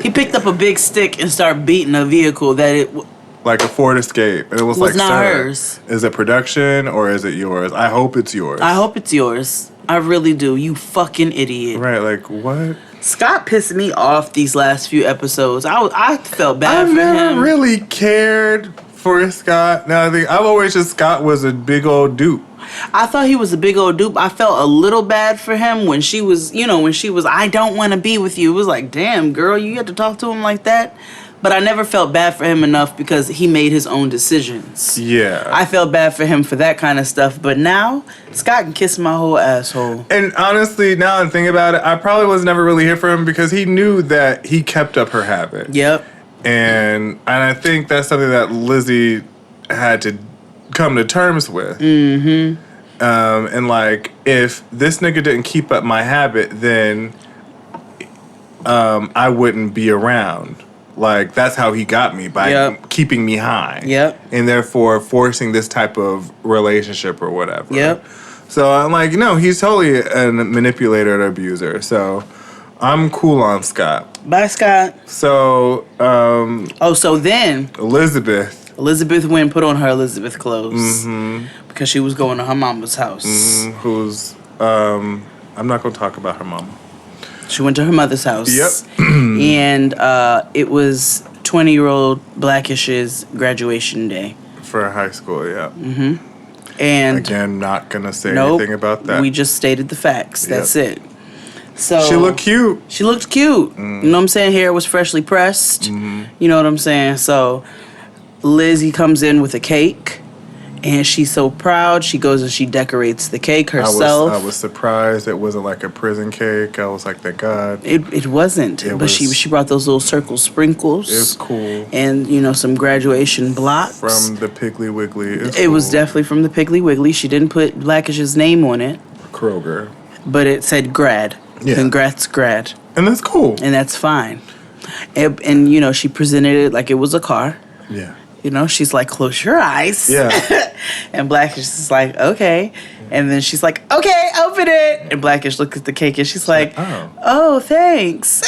Speaker 4: He picked up a big stick and started beating a vehicle that it...
Speaker 5: Like a Ford Escape. And it was like,
Speaker 4: not
Speaker 5: sir,
Speaker 4: hers.
Speaker 5: Is it production or is it yours? I hope it's yours.
Speaker 4: I hope it's yours. I really do. You fucking idiot.
Speaker 5: Right, like, what?
Speaker 4: Scott pissed me off these last few episodes. I felt bad for him.
Speaker 5: I've never really cared for Scott. Now I've always just Scott was a big old dupe.
Speaker 4: I thought he was a big old dupe. I felt a little bad for him when she was, I don't want to be with you. It was like, damn, girl, you had to talk to him like that? But I never felt bad for him enough because he made his own decisions.
Speaker 5: Yeah.
Speaker 4: I felt bad for him for that kind of stuff. But now, Scott can kiss my whole asshole.
Speaker 5: And honestly, now I'm thinking about it, I probably was never really here for him because he knew that he kept up her habit.
Speaker 4: Yep.
Speaker 5: And I think that's something that Lizzie had to come to terms with.
Speaker 4: Mm-hmm.
Speaker 5: And like, if this nigga didn't keep up my habit, then I wouldn't be around. Like, that's how he got me, by keeping me high.
Speaker 4: Yep.
Speaker 5: And therefore forcing this type of relationship or whatever.
Speaker 4: Yep.
Speaker 5: So I'm like, no, he's totally a manipulator and abuser. So I'm cool on Scott.
Speaker 4: Bye, Scott.
Speaker 5: So,
Speaker 4: so then
Speaker 5: Elizabeth
Speaker 4: went and put on her Elizabeth clothes. Mm-hmm. Because she was going to her mama's house.
Speaker 5: Mm-hmm. Who's, I'm not going to talk about her mama.
Speaker 4: She went to her mother's house.
Speaker 5: Yep.
Speaker 4: And it was 20-year-old Blackish's graduation day.
Speaker 5: For high school, yeah.
Speaker 4: Mm-hmm. And
Speaker 5: again, not going to say anything about that.
Speaker 4: We just stated the facts. That's it. So
Speaker 5: she looked cute.
Speaker 4: She looked cute.
Speaker 5: Mm.
Speaker 4: You know what I'm saying? Hair was freshly pressed.
Speaker 5: Mm-hmm.
Speaker 4: You know what I'm saying? So Lizzie comes in with a cake. And she's so proud. She goes and she decorates the cake herself.
Speaker 5: I was surprised it wasn't like a prison cake. I was like, thank God.
Speaker 4: It wasn't. She brought those little circle sprinkles.
Speaker 5: It was cool.
Speaker 4: And, some graduation blocks.
Speaker 5: From the Piggly Wiggly.
Speaker 4: It was definitely from the Piggly Wiggly. She didn't put Blackish's name on it.
Speaker 5: Kroger.
Speaker 4: But it said grad. Yeah. Congrats, grad.
Speaker 5: And that's cool.
Speaker 4: And that's fine. And she presented it like it was a car.
Speaker 5: Yeah.
Speaker 4: She's like, close your eyes.
Speaker 5: Yeah.
Speaker 4: And Blackish is like, okay. And then she's like, okay, open it. And Blackish looks at the cake and she's like, oh, thanks.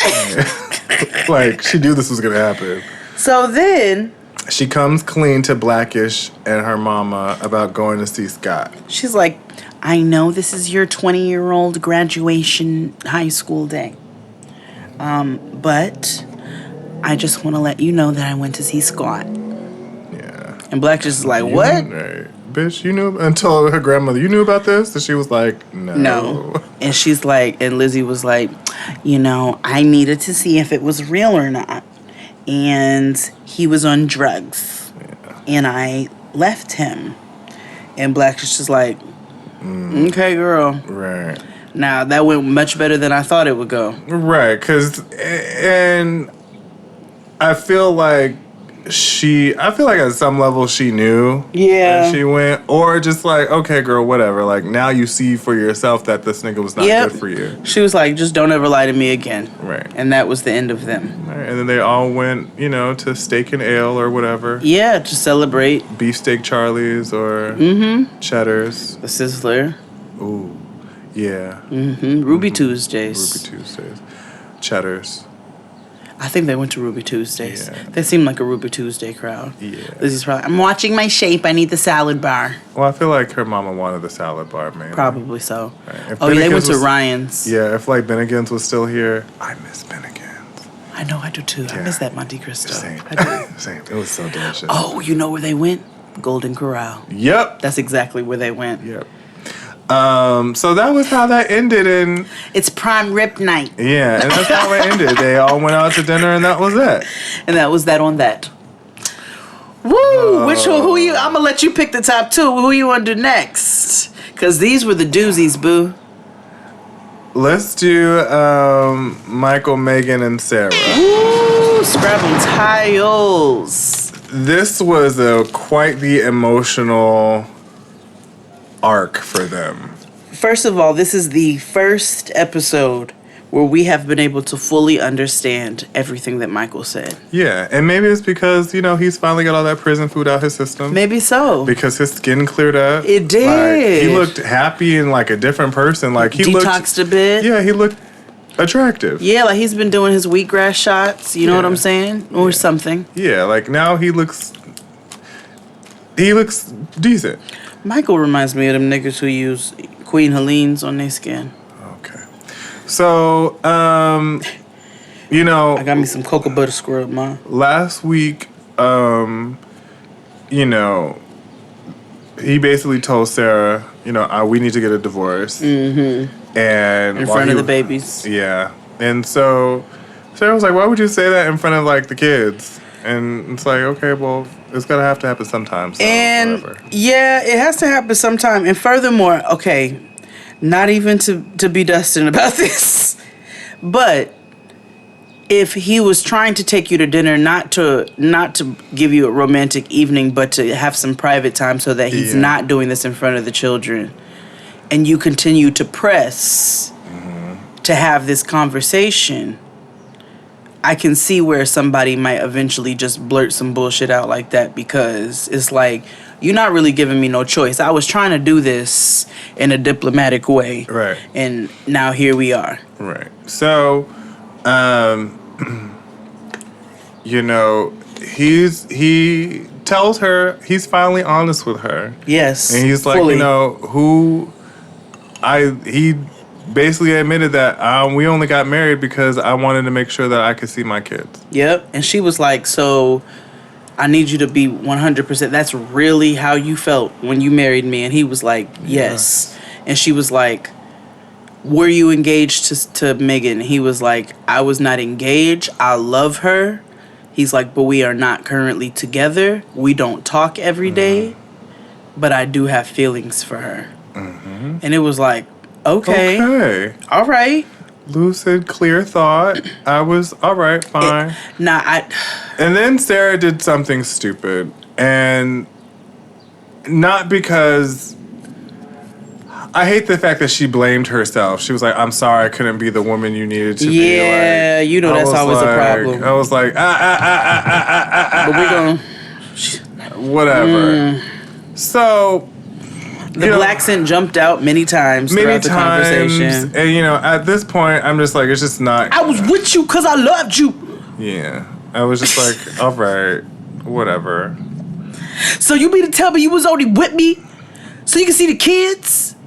Speaker 5: Like, she knew this was going to happen.
Speaker 4: So then
Speaker 5: she comes clean to Blackish and her mama about going to see Scott.
Speaker 4: She's like, I know this is your 20-year-old graduation high school day. But I just want to let you know that I went to see Scott. And Black just is like, what?
Speaker 5: Right. Bitch, you knew until her grandmother, you knew about this? And she was like, no.
Speaker 4: And she's like, and Lizzie was like, I needed to see if it was real or not. And he was on drugs. Yeah. And I left him. And Black is just like, okay, girl.
Speaker 5: Right.
Speaker 4: Now, that went much better than I thought it would go.
Speaker 5: Right, and I feel like at some level she knew that she went, or just like, okay, girl, whatever. Like, now you see for yourself that this nigga was not good for you.
Speaker 4: She was like, just don't ever lie to me again.
Speaker 5: Right.
Speaker 4: And that was the end of them.
Speaker 5: Right. And then they all went, to Steak and Ale or whatever.
Speaker 4: Yeah, to celebrate.
Speaker 5: Beefsteak Charlie's or Cheddar's.
Speaker 4: The Sizzler.
Speaker 5: Ooh, yeah.
Speaker 4: Ruby Tuesdays.
Speaker 5: Cheddar's.
Speaker 4: I think they went to Ruby Tuesdays.
Speaker 5: Yeah.
Speaker 4: They seemed like a Ruby Tuesday crowd.
Speaker 5: Yeah.
Speaker 4: Lizzie's probably, I'm watching my shape. I need the salad bar.
Speaker 5: Well, I feel like her mama wanted the salad bar, man.
Speaker 4: Probably so.
Speaker 5: Right.
Speaker 4: They went to Ryan's.
Speaker 5: Yeah, if like Bennigan's was still here, I miss Bennigan's.
Speaker 4: I know, I do too. Yeah. I miss that Monte Cristo.
Speaker 5: Same.
Speaker 4: I do.
Speaker 5: Same. It was so delicious.
Speaker 4: Oh, you know where they went? Golden Corral.
Speaker 5: Yep.
Speaker 4: That's exactly where they went.
Speaker 5: Yep. So that was how that ended, and
Speaker 4: it's prime rib night.
Speaker 5: Yeah, and that's how it ended. They all went out to dinner, and that was it.
Speaker 4: And that was that on that. Woo! Who you? I'm gonna let you pick the top two. Who you want to do next? Because these were the doozies, boo.
Speaker 5: Let's do Michael, Megan, and Sarah.
Speaker 4: Ooh, Scrabble tiles.
Speaker 5: This was quite the emotional arc for them.
Speaker 4: First of all, this is the first episode where we have been able to fully understand everything that Michael said.
Speaker 5: Yeah, and maybe it's because, he's finally got all that prison food out his system.
Speaker 4: Maybe so.
Speaker 5: Because his skin cleared up.
Speaker 4: It did.
Speaker 5: Like, he looked happy and like a different person. Like he
Speaker 4: detoxed a bit.
Speaker 5: Yeah, he looked attractive.
Speaker 4: Yeah, like he's been doing his wheatgrass shots, you know what I'm saying? Or something.
Speaker 5: Yeah, like now he looks decent.
Speaker 4: Michael reminds me of them niggas who use Queen Helene's on their skin.
Speaker 5: Okay. So, you know,
Speaker 4: I got me some cocoa butter scrub, ma.
Speaker 5: last week, you know, he basically told Sarah, you know, we need to get a divorce. Mm-hmm. And
Speaker 4: in front of the babies.
Speaker 5: Yeah. And so Sarah was like, why would you say that in front of, like, the kids? And it's like, okay, well, it's going to have to happen sometime. So
Speaker 4: And,
Speaker 5: whatever.
Speaker 4: yeah, it has to happen sometime. And furthermore, okay, not even to be Dustin about this, but if he was trying to take you to dinner, not to give you a romantic evening, but to have some private time so that he's not doing this in front of the children, and you continue to press to have this conversation, I can see where somebody might eventually just blurt some bullshit out like that, because it's like, you're not really giving me no choice. I was trying to do this in a diplomatic way.
Speaker 5: Right.
Speaker 4: And now here we are.
Speaker 5: Right. So, you know, he tells her, he's finally honest with her.
Speaker 4: Yes.
Speaker 5: And he's like,
Speaker 4: fully.
Speaker 5: you know, he basically admitted that we only got married because I wanted to make sure that I could see my kids.
Speaker 4: Yep. And she was like, so I need you to be 100%. That's really how you felt when you married me. And he was like, yes. And she was like, were you engaged to Megan? He was like, I was not engaged. I love her. He's like, but we are not currently together. We don't talk every day, but I do have feelings for her. Mm-hmm. And it was like, okay. All right.
Speaker 5: Lucid, clear thought. I was, all right, fine. And then Sarah did something stupid. And not because... I hate the fact that she blamed herself. She was like, I'm sorry I couldn't be the woman you needed to be.
Speaker 4: Yeah, you know that's always a problem.
Speaker 5: I was like,
Speaker 4: But we're going
Speaker 5: to... Whatever. So...
Speaker 4: The black scent jumped out many times throughout the conversation.
Speaker 5: And, you know, at this point, I'm just like, it's just not...
Speaker 4: I was with you because I loved you.
Speaker 5: Yeah. I was just like, all right, whatever.
Speaker 4: So you mean to tell me you was only with me so you can see the kids?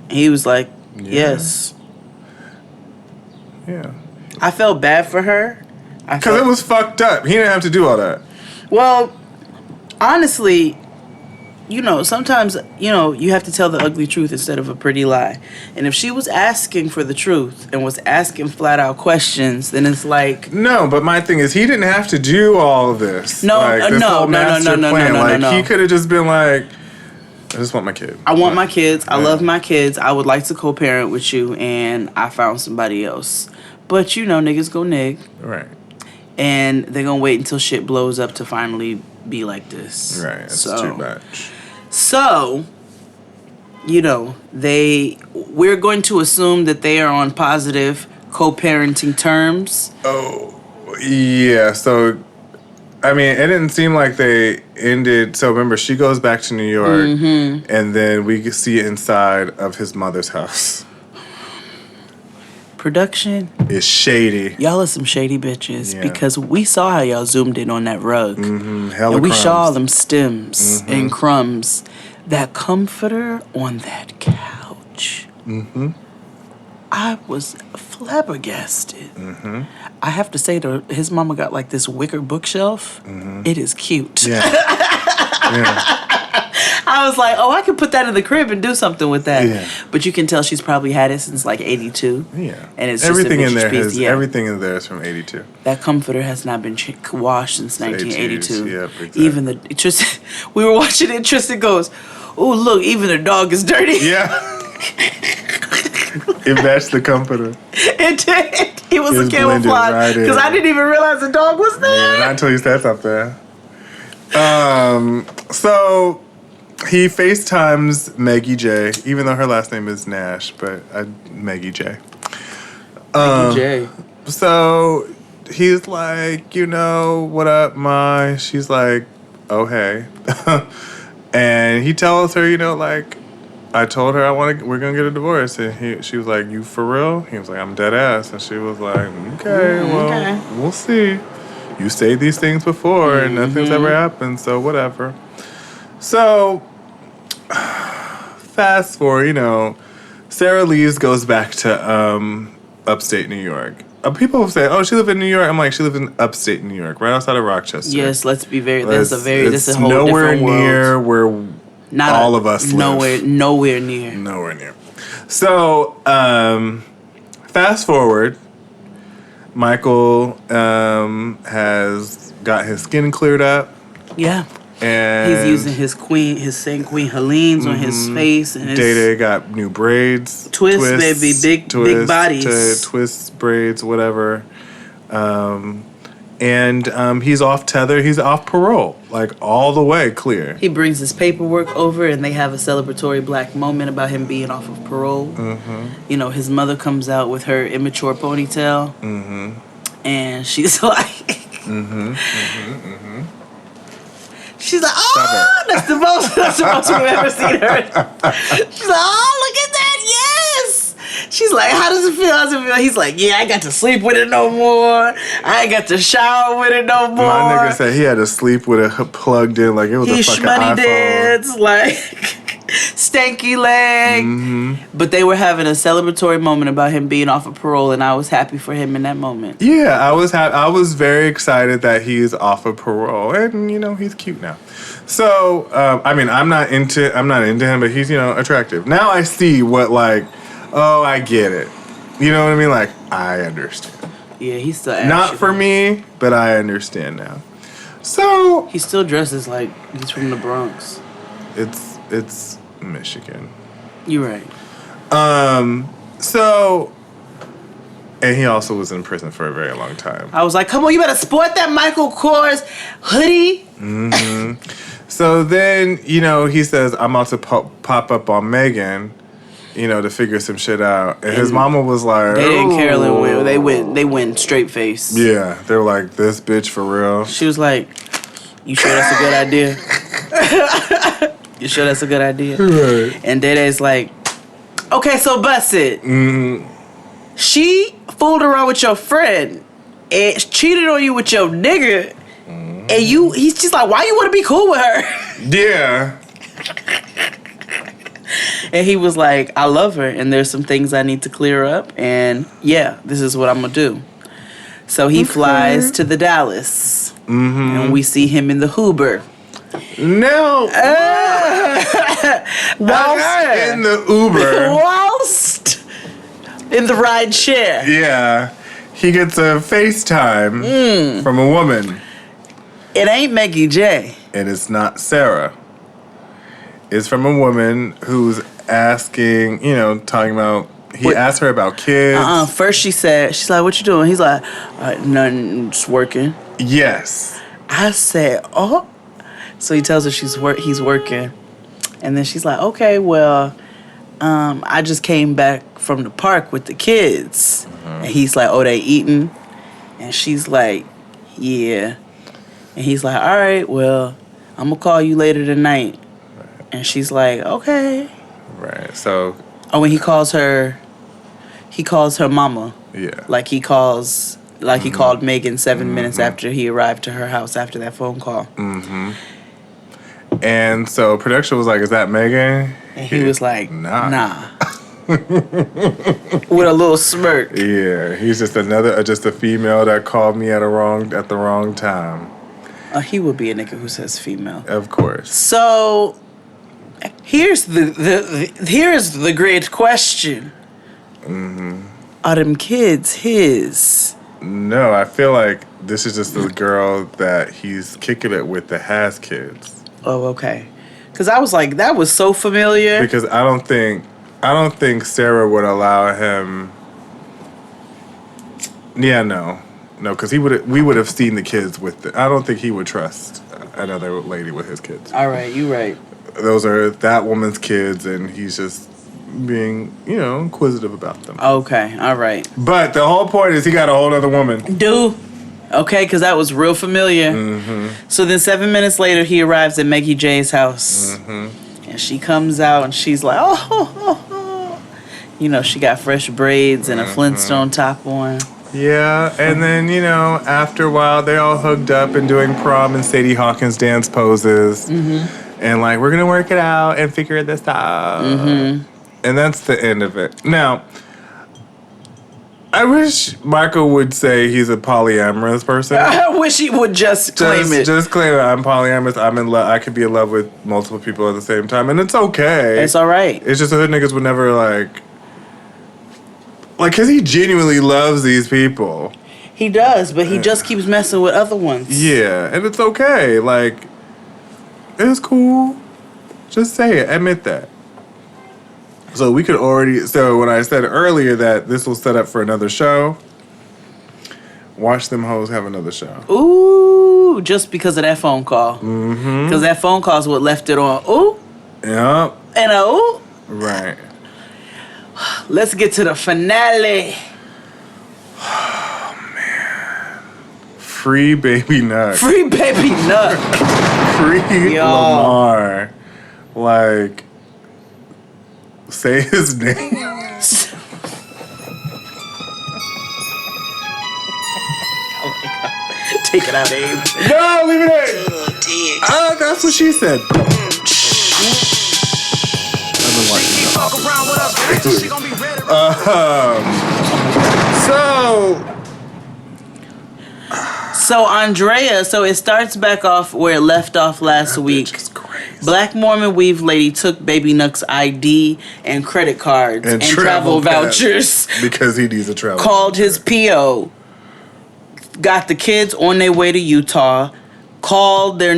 Speaker 4: He was like, yes.
Speaker 5: Yeah.
Speaker 4: I felt bad for her.
Speaker 5: Because it was fucked up. He didn't have to do all that.
Speaker 4: Well, honestly, you know, sometimes, you know, you have to tell the ugly truth instead of a pretty lie. And if she was asking for the truth and was asking flat out questions, then it's like...
Speaker 5: No, but my thing is, he didn't have to do all of this.
Speaker 4: No,
Speaker 5: like, this whole master plan.
Speaker 4: No.
Speaker 5: He could have just been like, I just want my kid.
Speaker 4: I want my kids. I love my kids. I would like to co-parent with you, and I found somebody else. But, you know, niggas go nig.
Speaker 5: Right.
Speaker 4: And they're going to wait until shit blows up to finally be like this.
Speaker 5: Right. It's too much.
Speaker 4: So, you know, we're going to assume that they are on positive co-parenting terms.
Speaker 5: Oh, yeah. So, I mean, it didn't seem like they ended. So, remember, she goes back to New York, and then we see inside of his mother's house.
Speaker 4: Production
Speaker 5: is shady.
Speaker 4: Y'all are some shady bitches because we saw how y'all zoomed in on that rug.
Speaker 5: Mm-hmm.
Speaker 4: And we saw all them stems and crumbs. That comforter on that couch. Mm-hmm. I was flabbergasted. Mm-hmm. I have to say, his mama got like this wicker bookshelf. Mm-hmm. It is cute. Yeah. Yeah. I was like, oh, I could put that in the crib and do something with that. Yeah. But you can tell she's probably had it since like 82.
Speaker 5: Yeah.
Speaker 4: And it's
Speaker 5: everything
Speaker 4: just a
Speaker 5: in there
Speaker 4: piece.
Speaker 5: everything in there is from 82.
Speaker 4: That comforter has not been washed since 1982.
Speaker 5: Yep, exactly.
Speaker 4: Even Tristan, we were watching it, Tristan goes, oh, look, even the dog is dirty.
Speaker 5: Yeah. It matched the comforter.
Speaker 4: It did. It was a camouflage. Because I didn't even realize the dog was there.
Speaker 5: Yeah, not until you said something. So he FaceTimes Maggie J, even though her last name is Nash, but Maggie J.
Speaker 4: Maggie J.
Speaker 5: So he's like, you know, what up, Ma? She's like, oh, hey. And he tells her, you know, like, I told her we're going to get a divorce. And she was like, you for real? He was like, I'm dead ass. And she was like, okay, we'll see. You say these things before and nothing's ever happened, so whatever. So, fast forward, you know, Sarah leaves, goes back to upstate New York. People say, "Oh, she lived in New York." I'm like, she lived in upstate New York, right outside of Rochester.
Speaker 4: Yes, let's be very. That's a whole
Speaker 5: nowhere
Speaker 4: different world.
Speaker 5: near where all of us live.
Speaker 4: Nowhere near.
Speaker 5: Nowhere near. So, fast forward. Michael has got his skin cleared up.
Speaker 4: Yeah.
Speaker 5: And
Speaker 4: he's using his Saint Queen Helene's on his face. And
Speaker 5: Day got new braids.
Speaker 4: Twists, baby. Big bodies.
Speaker 5: Twists, braids, whatever. And he's off tether. He's off parole. Like, all the way clear.
Speaker 4: He brings his paperwork over, and they have a celebratory black moment about him being off of parole. Mm-hmm. You know, his mother comes out with her immature ponytail. Mm-hmm. And she's like... She's like, oh, that's the most we've ever seen her. She's like, oh, look at that, yes. She's like, how does it feel? He's like, yeah, I got to sleep with it no more. I ain't got to shower with it no more.
Speaker 5: My nigga said he had to sleep with it plugged in like it was a fucking iPhone. He
Speaker 4: dance, like, stanky leg. Mm-hmm. But they were having a celebratory moment about him being off of parole, and I was happy for him in that moment.
Speaker 5: Yeah, I was very excited that he's off of parole, and he's cute now. So I mean, I'm not into him, but he's attractive. Now I see what I get it. You know what I mean? Like, I understand.
Speaker 4: Yeah, he's still
Speaker 5: not for me, but I understand now. So
Speaker 4: he still dresses like he's from the Bronx.
Speaker 5: It's Michigan.
Speaker 4: You're right.
Speaker 5: So, and he also was in prison for a very long time.
Speaker 4: I was like, come on, you better sport that Michael Kors hoodie.
Speaker 5: Mm-hmm. So then, he says, I'm about to pop up on Megan, to figure some shit out. And his mama was like,
Speaker 4: they didn't care. They went straight face.
Speaker 5: Yeah. They were like, this bitch for real.
Speaker 4: She was like, you sure that's a good idea? You sure that's a good idea? Right. And Dede's like, okay, so bust it. Mm-hmm. She fooled around with your friend and cheated on you with your nigga. Mm-hmm. And he's just like, why you want to be cool with her?
Speaker 5: Yeah.
Speaker 4: And he was like, I love her, and there's some things I need to clear up, and yeah, this is what I'm going to do. So he flies to the Dallas, and we see him in the Uber.
Speaker 5: No.
Speaker 4: Whilst
Speaker 5: in the Uber.
Speaker 4: Whilst in the ride share.
Speaker 5: Yeah. He gets a FaceTime from a woman.
Speaker 4: It ain't Maggie J.
Speaker 5: And it's not Sarah. It's from a woman who's asking, talking about, he asked her about kids.
Speaker 4: First she's like, what you doing? He's like, nothing, just working.
Speaker 5: Yes.
Speaker 4: I said, oh. So he tells her he's working. And then she's like, okay, well, I just came back from the park with the kids. Mm-hmm. And he's like, oh, they eating? And she's like, yeah. And he's like, all right, well, I'm going to call you later tonight. Right. And she's like, okay.
Speaker 5: Right, so.
Speaker 4: Oh, when he calls her mama.
Speaker 5: Yeah.
Speaker 4: Like he called Megan 7 minutes after he arrived to her house after that phone call. Mm-hmm.
Speaker 5: And so production was like, is that Megan?
Speaker 4: And he was like, nah. With a little smirk.
Speaker 5: Yeah, he's just a female that called me at the wrong time.
Speaker 4: He would be a nigga who says female.
Speaker 5: Of course.
Speaker 4: So here's the great question. Mm-hmm. Are them kids his?
Speaker 5: No, I feel like this is just the girl that he's kicking it with that has kids.
Speaker 4: Oh, okay. Because I was like, that was so familiar.
Speaker 5: Because I don't think Sarah would allow him. Yeah, no, because we would have seen the kids with it. I don't think he would trust another lady with his kids.
Speaker 4: All right, you right.
Speaker 5: Those are that woman's kids, and he's just being, inquisitive about them.
Speaker 4: Okay, all right.
Speaker 5: But the whole point is he got a whole other woman.
Speaker 4: Okay, because that was real familiar. Mm-hmm. So then 7 minutes later, he arrives at Maggie J's house. Mm-hmm. And she comes out and she's like, oh. She got fresh braids and a Flintstone top on.
Speaker 5: Yeah, and then, after a while, they're all hooked up and doing prom and Sadie Hawkins dance poses. Mm-hmm. And like, we're going to work it out and figure this out. Mm-hmm. And that's the end of it. Now, I I wish Michael would say he's a polyamorous person.
Speaker 4: I wish he would just claim it.
Speaker 5: Just claim it. I'm polyamorous. I'm in love. I could be in love with multiple people at the same time, and it's okay.
Speaker 4: It's all right.
Speaker 5: It's just the hood niggas would never like, because he genuinely loves these people.
Speaker 4: He does, but he just keeps messing with other ones.
Speaker 5: Yeah, and it's okay. Like, it's cool. Just say it. Admit that. So we could already. So when I said earlier that this will set up for another show, watch them hoes have another show.
Speaker 4: Ooh, just because of that phone call. Mm-hmm. Because that phone call is what left it on. Ooh.
Speaker 5: Yep.
Speaker 4: And a ooh.
Speaker 5: Right.
Speaker 4: Let's get to the finale.
Speaker 5: Oh man. Free Baby Nut.
Speaker 4: Free Baby Nut.
Speaker 5: Free Lamar. Like. Say his name.
Speaker 4: Oh my God. Take it out, Abe.
Speaker 5: No, leave it in. Oh, that's what she said.
Speaker 4: So Andrea, so it starts back off where it left off last week. Black Mormon weave lady took Baby Nuck's ID and credit cards and travel vouchers
Speaker 5: because he needs a travel.
Speaker 4: Called his PO. Got the kids on their way to Utah. Called their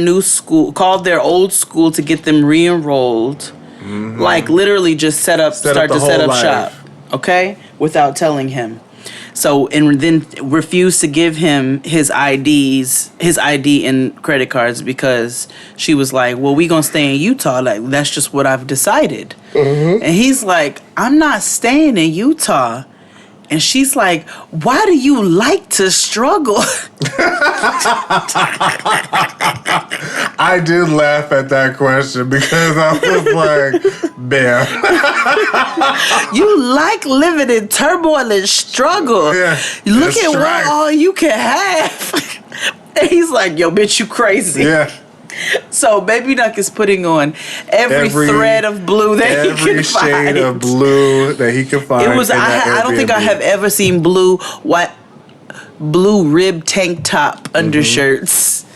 Speaker 4: old school to get them re-enrolled. Mm-hmm. Like literally just set up shop. Okay? Without telling him. So, and then refused to give him his ID and credit cards because she was like, well, we gonna stay in Utah. Like, that's just what I've decided. Mm-hmm. And he's like, I'm not staying in Utah. And she's like, why do you like to struggle?
Speaker 5: I did laugh at that question because I was like, bam.
Speaker 4: You like living in turmoil and struggle.
Speaker 5: Yeah,
Speaker 4: look at what all you can have. And he's like, yo, bitch, you crazy.
Speaker 5: Yeah.
Speaker 4: So Baby Nuck is putting on every thread of blue that he can find.
Speaker 5: Every shade of blue that he can find.
Speaker 4: It was. I don't think I have ever seen blue rib tank top undershirts.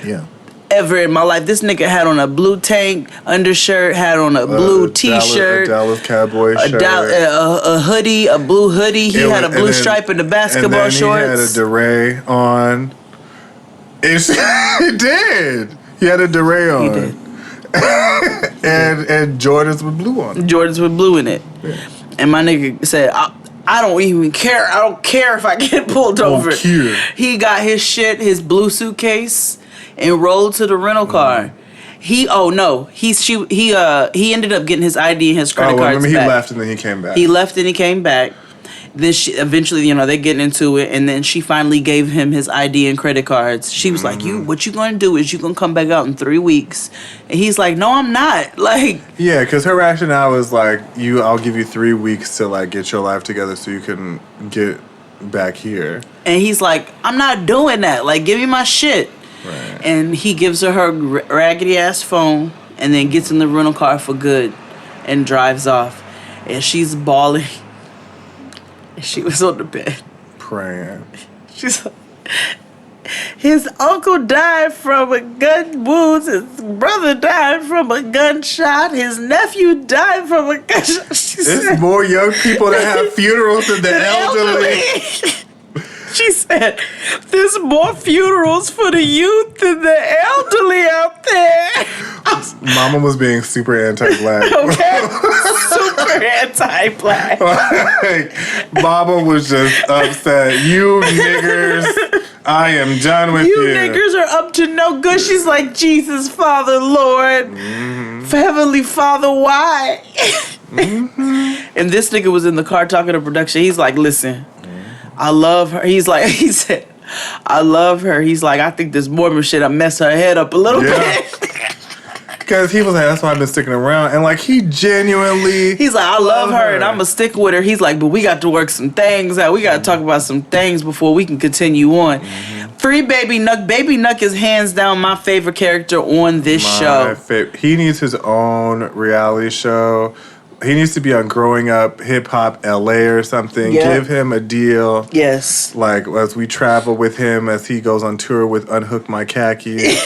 Speaker 5: Yeah.
Speaker 4: Ever in my life. This nigga had on a blue tank undershirt, had on a blue t-shirt,
Speaker 5: a Dallas Cowboy shirt,
Speaker 4: a hoodie, a blue hoodie. He had a blue stripe in the basketball shorts.
Speaker 5: He had a DeRay on. It did. He had a DeRay on. He did. and Jordans with blue on it.
Speaker 4: Jordans with blue in it. Yeah. And my nigga said, I don't even care. I don't care if I get pulled over.
Speaker 5: Care.
Speaker 4: He got his shit, his blue suitcase, and rolled to the rental car. He ended up getting his ID and his credit cards back.
Speaker 5: He left and then he came back.
Speaker 4: He left and he came back. Then she eventually, they're getting into it, and then she finally gave him his ID and credit cards. She was like, what you gonna do is you gonna come back out in 3 weeks. And he's like, no, I'm not. Like,
Speaker 5: yeah, because her rationale was like, I'll give you 3 weeks to like get your life together so you can get back here.
Speaker 4: And he's like, I'm not doing that. Like, give me my shit.
Speaker 5: Right.
Speaker 4: And he gives her raggedy ass phone and then gets in the rental car for good and drives off. And she's bawling. She was on the bed
Speaker 5: praying.
Speaker 4: She's like, his uncle died from a gun wound. His brother died from a gunshot. His nephew died from a gunshot.
Speaker 5: There's more young people that have funerals than the elderly.
Speaker 4: She said, there's more funerals for the youth than the elderly out there.
Speaker 5: Mama was being super anti-black.
Speaker 4: Okay, super anti-black.
Speaker 5: Like, Mama was just upset. You niggers, I am done with you.
Speaker 4: You niggers are up to no good. She's like, Jesus, Father, Lord. Mm-hmm. Heavenly Father, why? Mm-hmm. And this nigga was in the car talking to production. He's like, listen, I love her. He said, I love her. He's like, I think this Mormon shit, I messed her head up a little bit.
Speaker 5: Because he was like, that's why I've been sticking around. And like, he genuinely...
Speaker 4: He's like, I love her and I'm going to stick with her. He's like, but we got to work some things out. We got to talk about some things before we can continue on. Mm-hmm. Free Baby Nuck. Baby Nuck is hands down my favorite character on this show.
Speaker 5: He needs his own reality show He needs to be on Growing Up Hip Hop LA or something.
Speaker 4: Yeah.
Speaker 5: Give him a deal.
Speaker 4: Yes.
Speaker 5: Like, as we travel with him, as he goes on tour with Unhook My Khaki.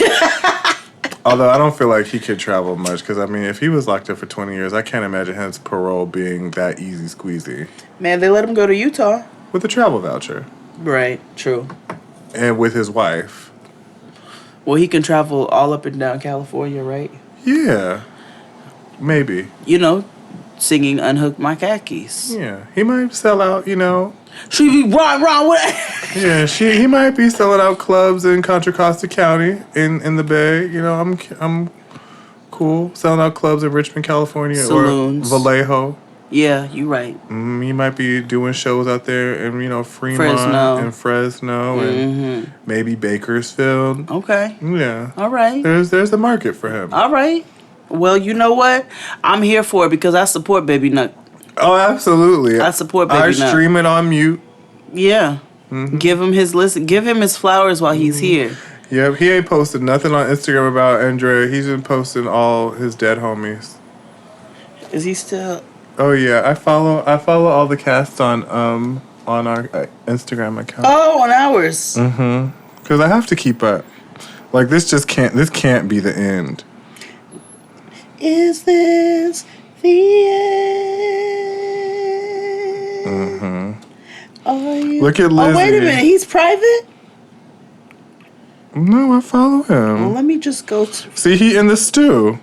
Speaker 5: Although I don't feel like he could travel much, because, I mean, if he was locked up for 20 years, I can't imagine his parole being that easy squeezy.
Speaker 4: Man, they let him go to Utah.
Speaker 5: With a travel voucher.
Speaker 4: Right, true.
Speaker 5: And with his wife.
Speaker 4: Well, he can travel all up and down California, right?
Speaker 5: Yeah. Maybe.
Speaker 4: You know, singing Unhook My Khakis.
Speaker 5: Yeah. He might sell out, you know.
Speaker 4: She be wrong with it.
Speaker 5: Yeah, he might be selling out clubs in Contra Costa County in the Bay. You know, I'm cool selling out clubs in Richmond, California,
Speaker 4: Saloons.
Speaker 5: or Vallejo.
Speaker 4: Yeah, you right.
Speaker 5: He might be doing shows out there in, you know, Fremont and Fresno and maybe Bakersfield.
Speaker 4: Okay.
Speaker 5: Yeah.
Speaker 4: All right.
Speaker 5: There's a market for him.
Speaker 4: All right. Well, you know what? I'm here for it because I support Baby Nut.
Speaker 5: Oh, absolutely.
Speaker 4: I support Baby Nut.
Speaker 5: I stream it on mute.
Speaker 4: Yeah. Give him his listen. Give him his flowers while he's here.
Speaker 5: Yep, he ain't posted nothing on Instagram about Andre. He's been posting all his dead homies.
Speaker 4: Is he still?
Speaker 5: Oh yeah, I follow all the cast on our Instagram account.
Speaker 4: Oh, on ours.
Speaker 5: Because I have to keep up. Like this can't be the end.
Speaker 4: Is this the end? Are you?
Speaker 5: Look at Lizzie.
Speaker 4: Oh, wait a minute. He's private?
Speaker 5: No, I follow him.
Speaker 4: Well, let me just go to...
Speaker 5: See, he in the stew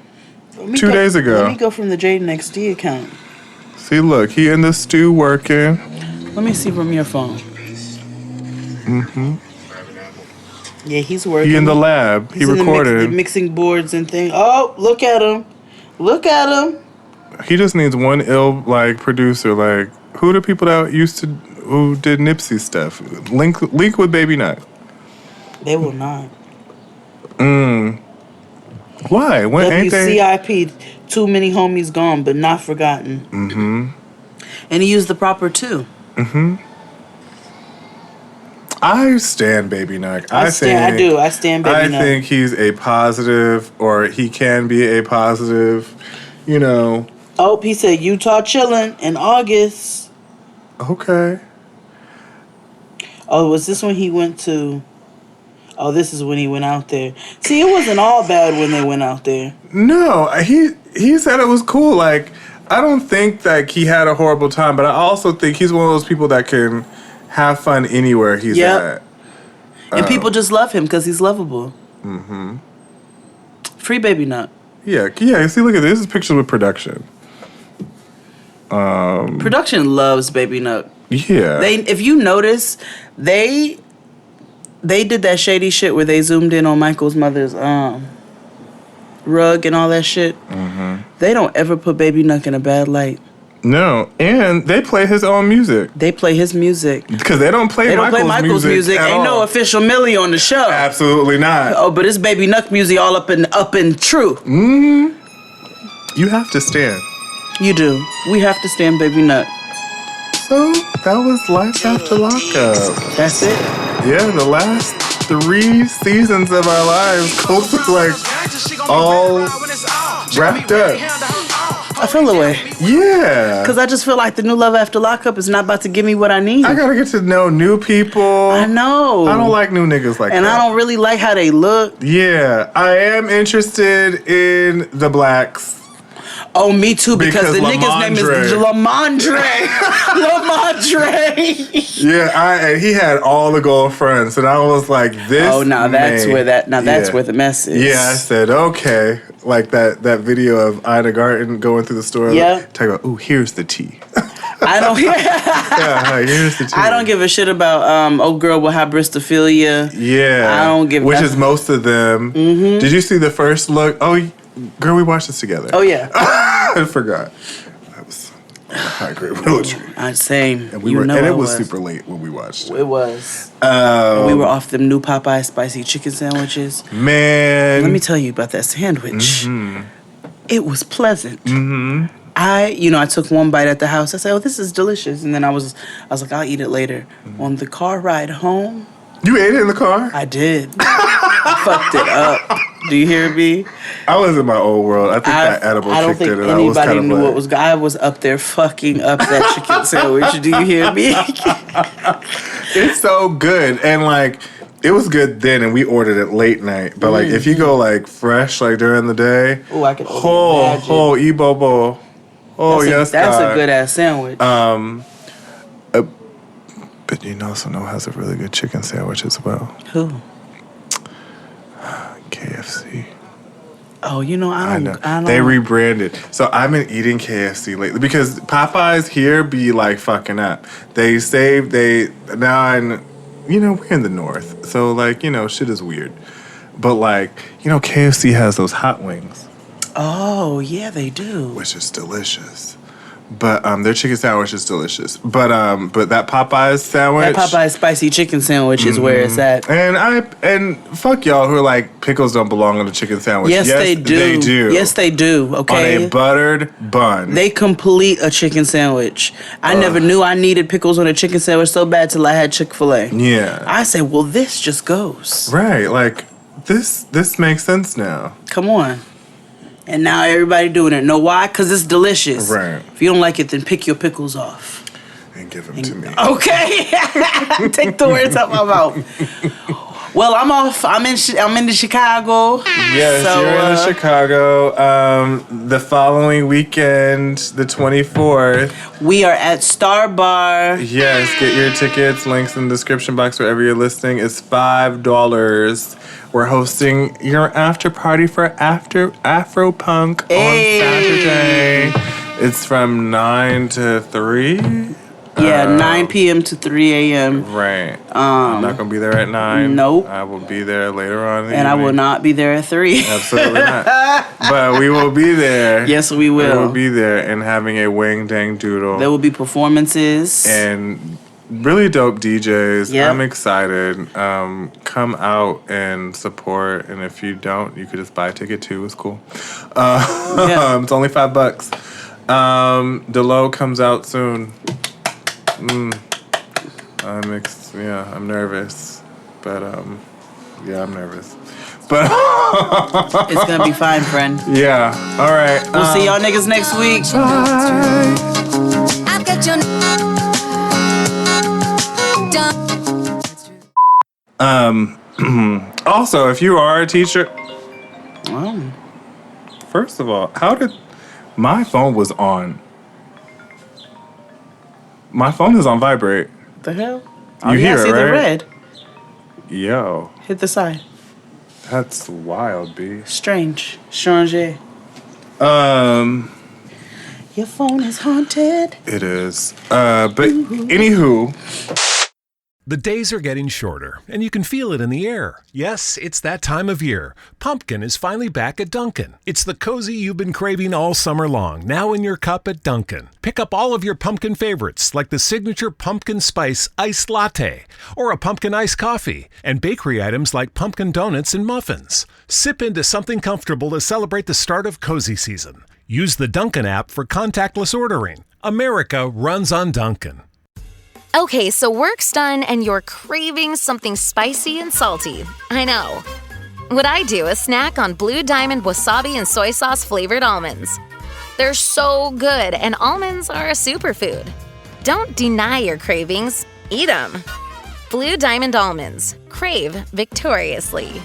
Speaker 5: 2 days ago.
Speaker 4: Let me go from the Jaden XD account.
Speaker 5: See, look, he in the stew working.
Speaker 4: Let me see from your phone. Yeah, he's working.
Speaker 5: He in the lab. He recorded.
Speaker 4: The mixing boards and things. Oh, look at him. Look at him.
Speaker 5: He just needs one ill, like, producer. Like, who the people that who did Nipsey stuff? Link with Baby Nut.
Speaker 4: They will not.
Speaker 5: Why? When ain't they?
Speaker 4: WCIP, too many homies gone, but not forgotten. And he used the proper two.
Speaker 5: I stand Baby Nut.
Speaker 4: I stand Baby Nut.
Speaker 5: I think he's a positive, or he can be a positive, you know.
Speaker 4: Oh, he said Utah chilling in August.
Speaker 5: Okay.
Speaker 4: Oh, was this when he went to... Oh, this is when he went out there. See, it wasn't all bad when they went out there.
Speaker 5: No, he said it was cool. Like, I don't think that he had a horrible time, but I also think he's one of those people that can have fun anywhere he's at.
Speaker 4: And people just love him because he's lovable. Free Baby Nut.
Speaker 5: Yeah. See, look at this. This is pictures with production.
Speaker 4: Production loves Baby Nut.
Speaker 5: Yeah.
Speaker 4: If you notice, they did that shady shit where they zoomed in on Michael's mother's rug and all that shit. They don't ever put Baby Nut in a bad light.
Speaker 5: No, and they play his own music.
Speaker 4: They play his music.
Speaker 5: Because they don't play Michael's music at
Speaker 4: Ain't
Speaker 5: all.
Speaker 4: no official Millie on the show.
Speaker 5: Absolutely not.
Speaker 4: Oh, but it's Baby Nut music all up and true.
Speaker 5: You have to stand.
Speaker 4: You do. We have to stand Baby Nut.
Speaker 5: So, that was Life After Lockup.
Speaker 4: That's it?
Speaker 5: Yeah, the last 3 seasons of our lives, close to like all wrapped up.
Speaker 4: I feel the way.
Speaker 5: Yeah.
Speaker 4: Because I just feel like the new Love After Lockup is not about to give me what I need.
Speaker 5: I gotta get to know new people.
Speaker 4: I know.
Speaker 5: I don't like new niggas like that.
Speaker 4: And I don't really like how they look.
Speaker 5: Yeah, I am interested in the blacks.
Speaker 4: Oh, me too, because the nigga's name is Lamondre. Lamondre.
Speaker 5: Yeah, and he had all the girlfriends, and I was like, this.
Speaker 4: Oh, that's where the mess is.
Speaker 5: Yeah, I said, okay. Like that video of Ida Garten going through the store.
Speaker 4: Yeah.
Speaker 5: Talking about, ooh, here's the tea.
Speaker 4: I don't.
Speaker 5: Yeah, here's the tea.
Speaker 4: I don't give a shit about old girl with hybristophilia.
Speaker 5: Yeah.
Speaker 4: I don't give.
Speaker 5: Which is most of them. Did you see the first look? Oh, girl, we watched this together.
Speaker 4: Oh yeah.
Speaker 5: I forgot. That was high grade poetry.
Speaker 4: Same.
Speaker 5: And it was super late when we watched it.
Speaker 4: It was. We were off them new Popeye spicy chicken sandwiches.
Speaker 5: Man.
Speaker 4: Let me tell you about that sandwich. It was pleasant. I took one bite at the house. I said, "Oh, this is delicious," and then I was like, "I'll eat it later." On the car ride home,
Speaker 5: you ate it in the car?
Speaker 4: I did. I fucked it up. Do you hear me?
Speaker 5: I was in my old world. I think that edible
Speaker 4: I don't
Speaker 5: kicked
Speaker 4: think
Speaker 5: it. And
Speaker 4: anybody
Speaker 5: I was kind of
Speaker 4: knew
Speaker 5: like,
Speaker 4: what was. I was up there fucking up that chicken sandwich. Do you hear me?
Speaker 5: it's so good, and like it was good then, and we ordered it late night. But like if you go like fresh, like during the day,
Speaker 4: I can imagine.
Speaker 5: Ebobo. Oh yes,
Speaker 4: that's
Speaker 5: God.
Speaker 4: a good ass sandwich.
Speaker 5: But you know, someone has a really good chicken sandwich as well.
Speaker 4: Who?
Speaker 5: KFC.
Speaker 4: Oh, you know, I don't.
Speaker 5: They rebranded. So I've been eating KFC lately because Popeyes here be like fucking up. We're in the north. So like, shit is weird. But like, KFC has those hot wings.
Speaker 4: Oh, yeah, they do.
Speaker 5: Which is delicious. But their chicken sandwich is delicious. But that Popeyes sandwich,
Speaker 4: that Popeyes spicy chicken sandwich is where it's at.
Speaker 5: And fuck y'all who are like pickles don't belong on a chicken sandwich.
Speaker 4: Yes, they do.
Speaker 5: They do.
Speaker 4: Yes, they do. Okay.
Speaker 5: On a buttered bun.
Speaker 4: They complete a chicken sandwich. I never knew I needed pickles on a chicken sandwich so bad till I had Chick-fil-A.
Speaker 5: Yeah.
Speaker 4: I said, well, this just goes.
Speaker 5: Right. Like this makes sense now.
Speaker 4: Come on. And now everybody doing it. Know why? Because it's delicious.
Speaker 5: Right.
Speaker 4: If you don't like it, then pick your pickles off.
Speaker 5: And give them to me.
Speaker 4: Okay. Take the words out my mouth. Well, I'm off. I'm in Chicago.
Speaker 5: Yes,
Speaker 4: so,
Speaker 5: you're in Chicago. The following weekend, the 24th.
Speaker 4: We are at Star Bar.
Speaker 5: Yes, get your tickets. Links in the description box wherever you're listening. It's $5. We're hosting your after party for Afro Punk on Saturday. It's from 9 to 3.
Speaker 4: Yeah, 9 p.m. to 3 a.m.
Speaker 5: Right. I'm not going to be there at 9.
Speaker 4: Nope.
Speaker 5: I will be there later on in the
Speaker 4: And
Speaker 5: evening.
Speaker 4: I will not be there at 3.
Speaker 5: Absolutely not. But we will be there.
Speaker 4: Yes, we will.
Speaker 5: We will be there and having a wang dang doodle.
Speaker 4: There will be performances.
Speaker 5: And really dope DJs.
Speaker 4: Yep.
Speaker 5: I'm excited. Come out and support. And if you don't, you could just buy a ticket too. It's cool. It's only $5. Dalloway comes out soon. I'm nervous. But I'm nervous. But
Speaker 4: it's gonna be fine, friend.
Speaker 5: Yeah. All right.
Speaker 4: We'll see y'all niggas next week.
Speaker 5: Bye.
Speaker 8: I've got your
Speaker 5: Also, if you are a teacher,
Speaker 4: Oh.
Speaker 5: first of all, how did my phone was on? My phone is on vibrate.
Speaker 4: What the hell?
Speaker 5: You hear
Speaker 4: I see
Speaker 5: it,
Speaker 4: the
Speaker 5: right?
Speaker 4: red.
Speaker 5: Yo,
Speaker 4: Hit the side.
Speaker 5: that's wild, B.
Speaker 4: Strange. Strange. Your phone is haunted.
Speaker 5: It is. But anywho.
Speaker 2: The days are getting shorter, and you can feel it in the air. Yes, it's that time of year. Pumpkin is finally back at Dunkin'. It's the cozy you've been craving all summer long, now in your cup at Dunkin'. Pick up all of your pumpkin favorites, like the signature pumpkin spice iced latte, or a pumpkin iced coffee, and bakery items like pumpkin donuts and muffins. Sip into something comfortable to celebrate the start of cozy season. Use the Dunkin' app for contactless ordering. America runs on Dunkin'.
Speaker 3: Okay, so work's done and you're craving something spicy and salty. I know. What I do is snack on Blue Diamond wasabi and soy sauce flavored almonds. They're so good, and almonds are a superfood. Don't deny your cravings, eat them. Blue Diamond almonds. Crave victoriously.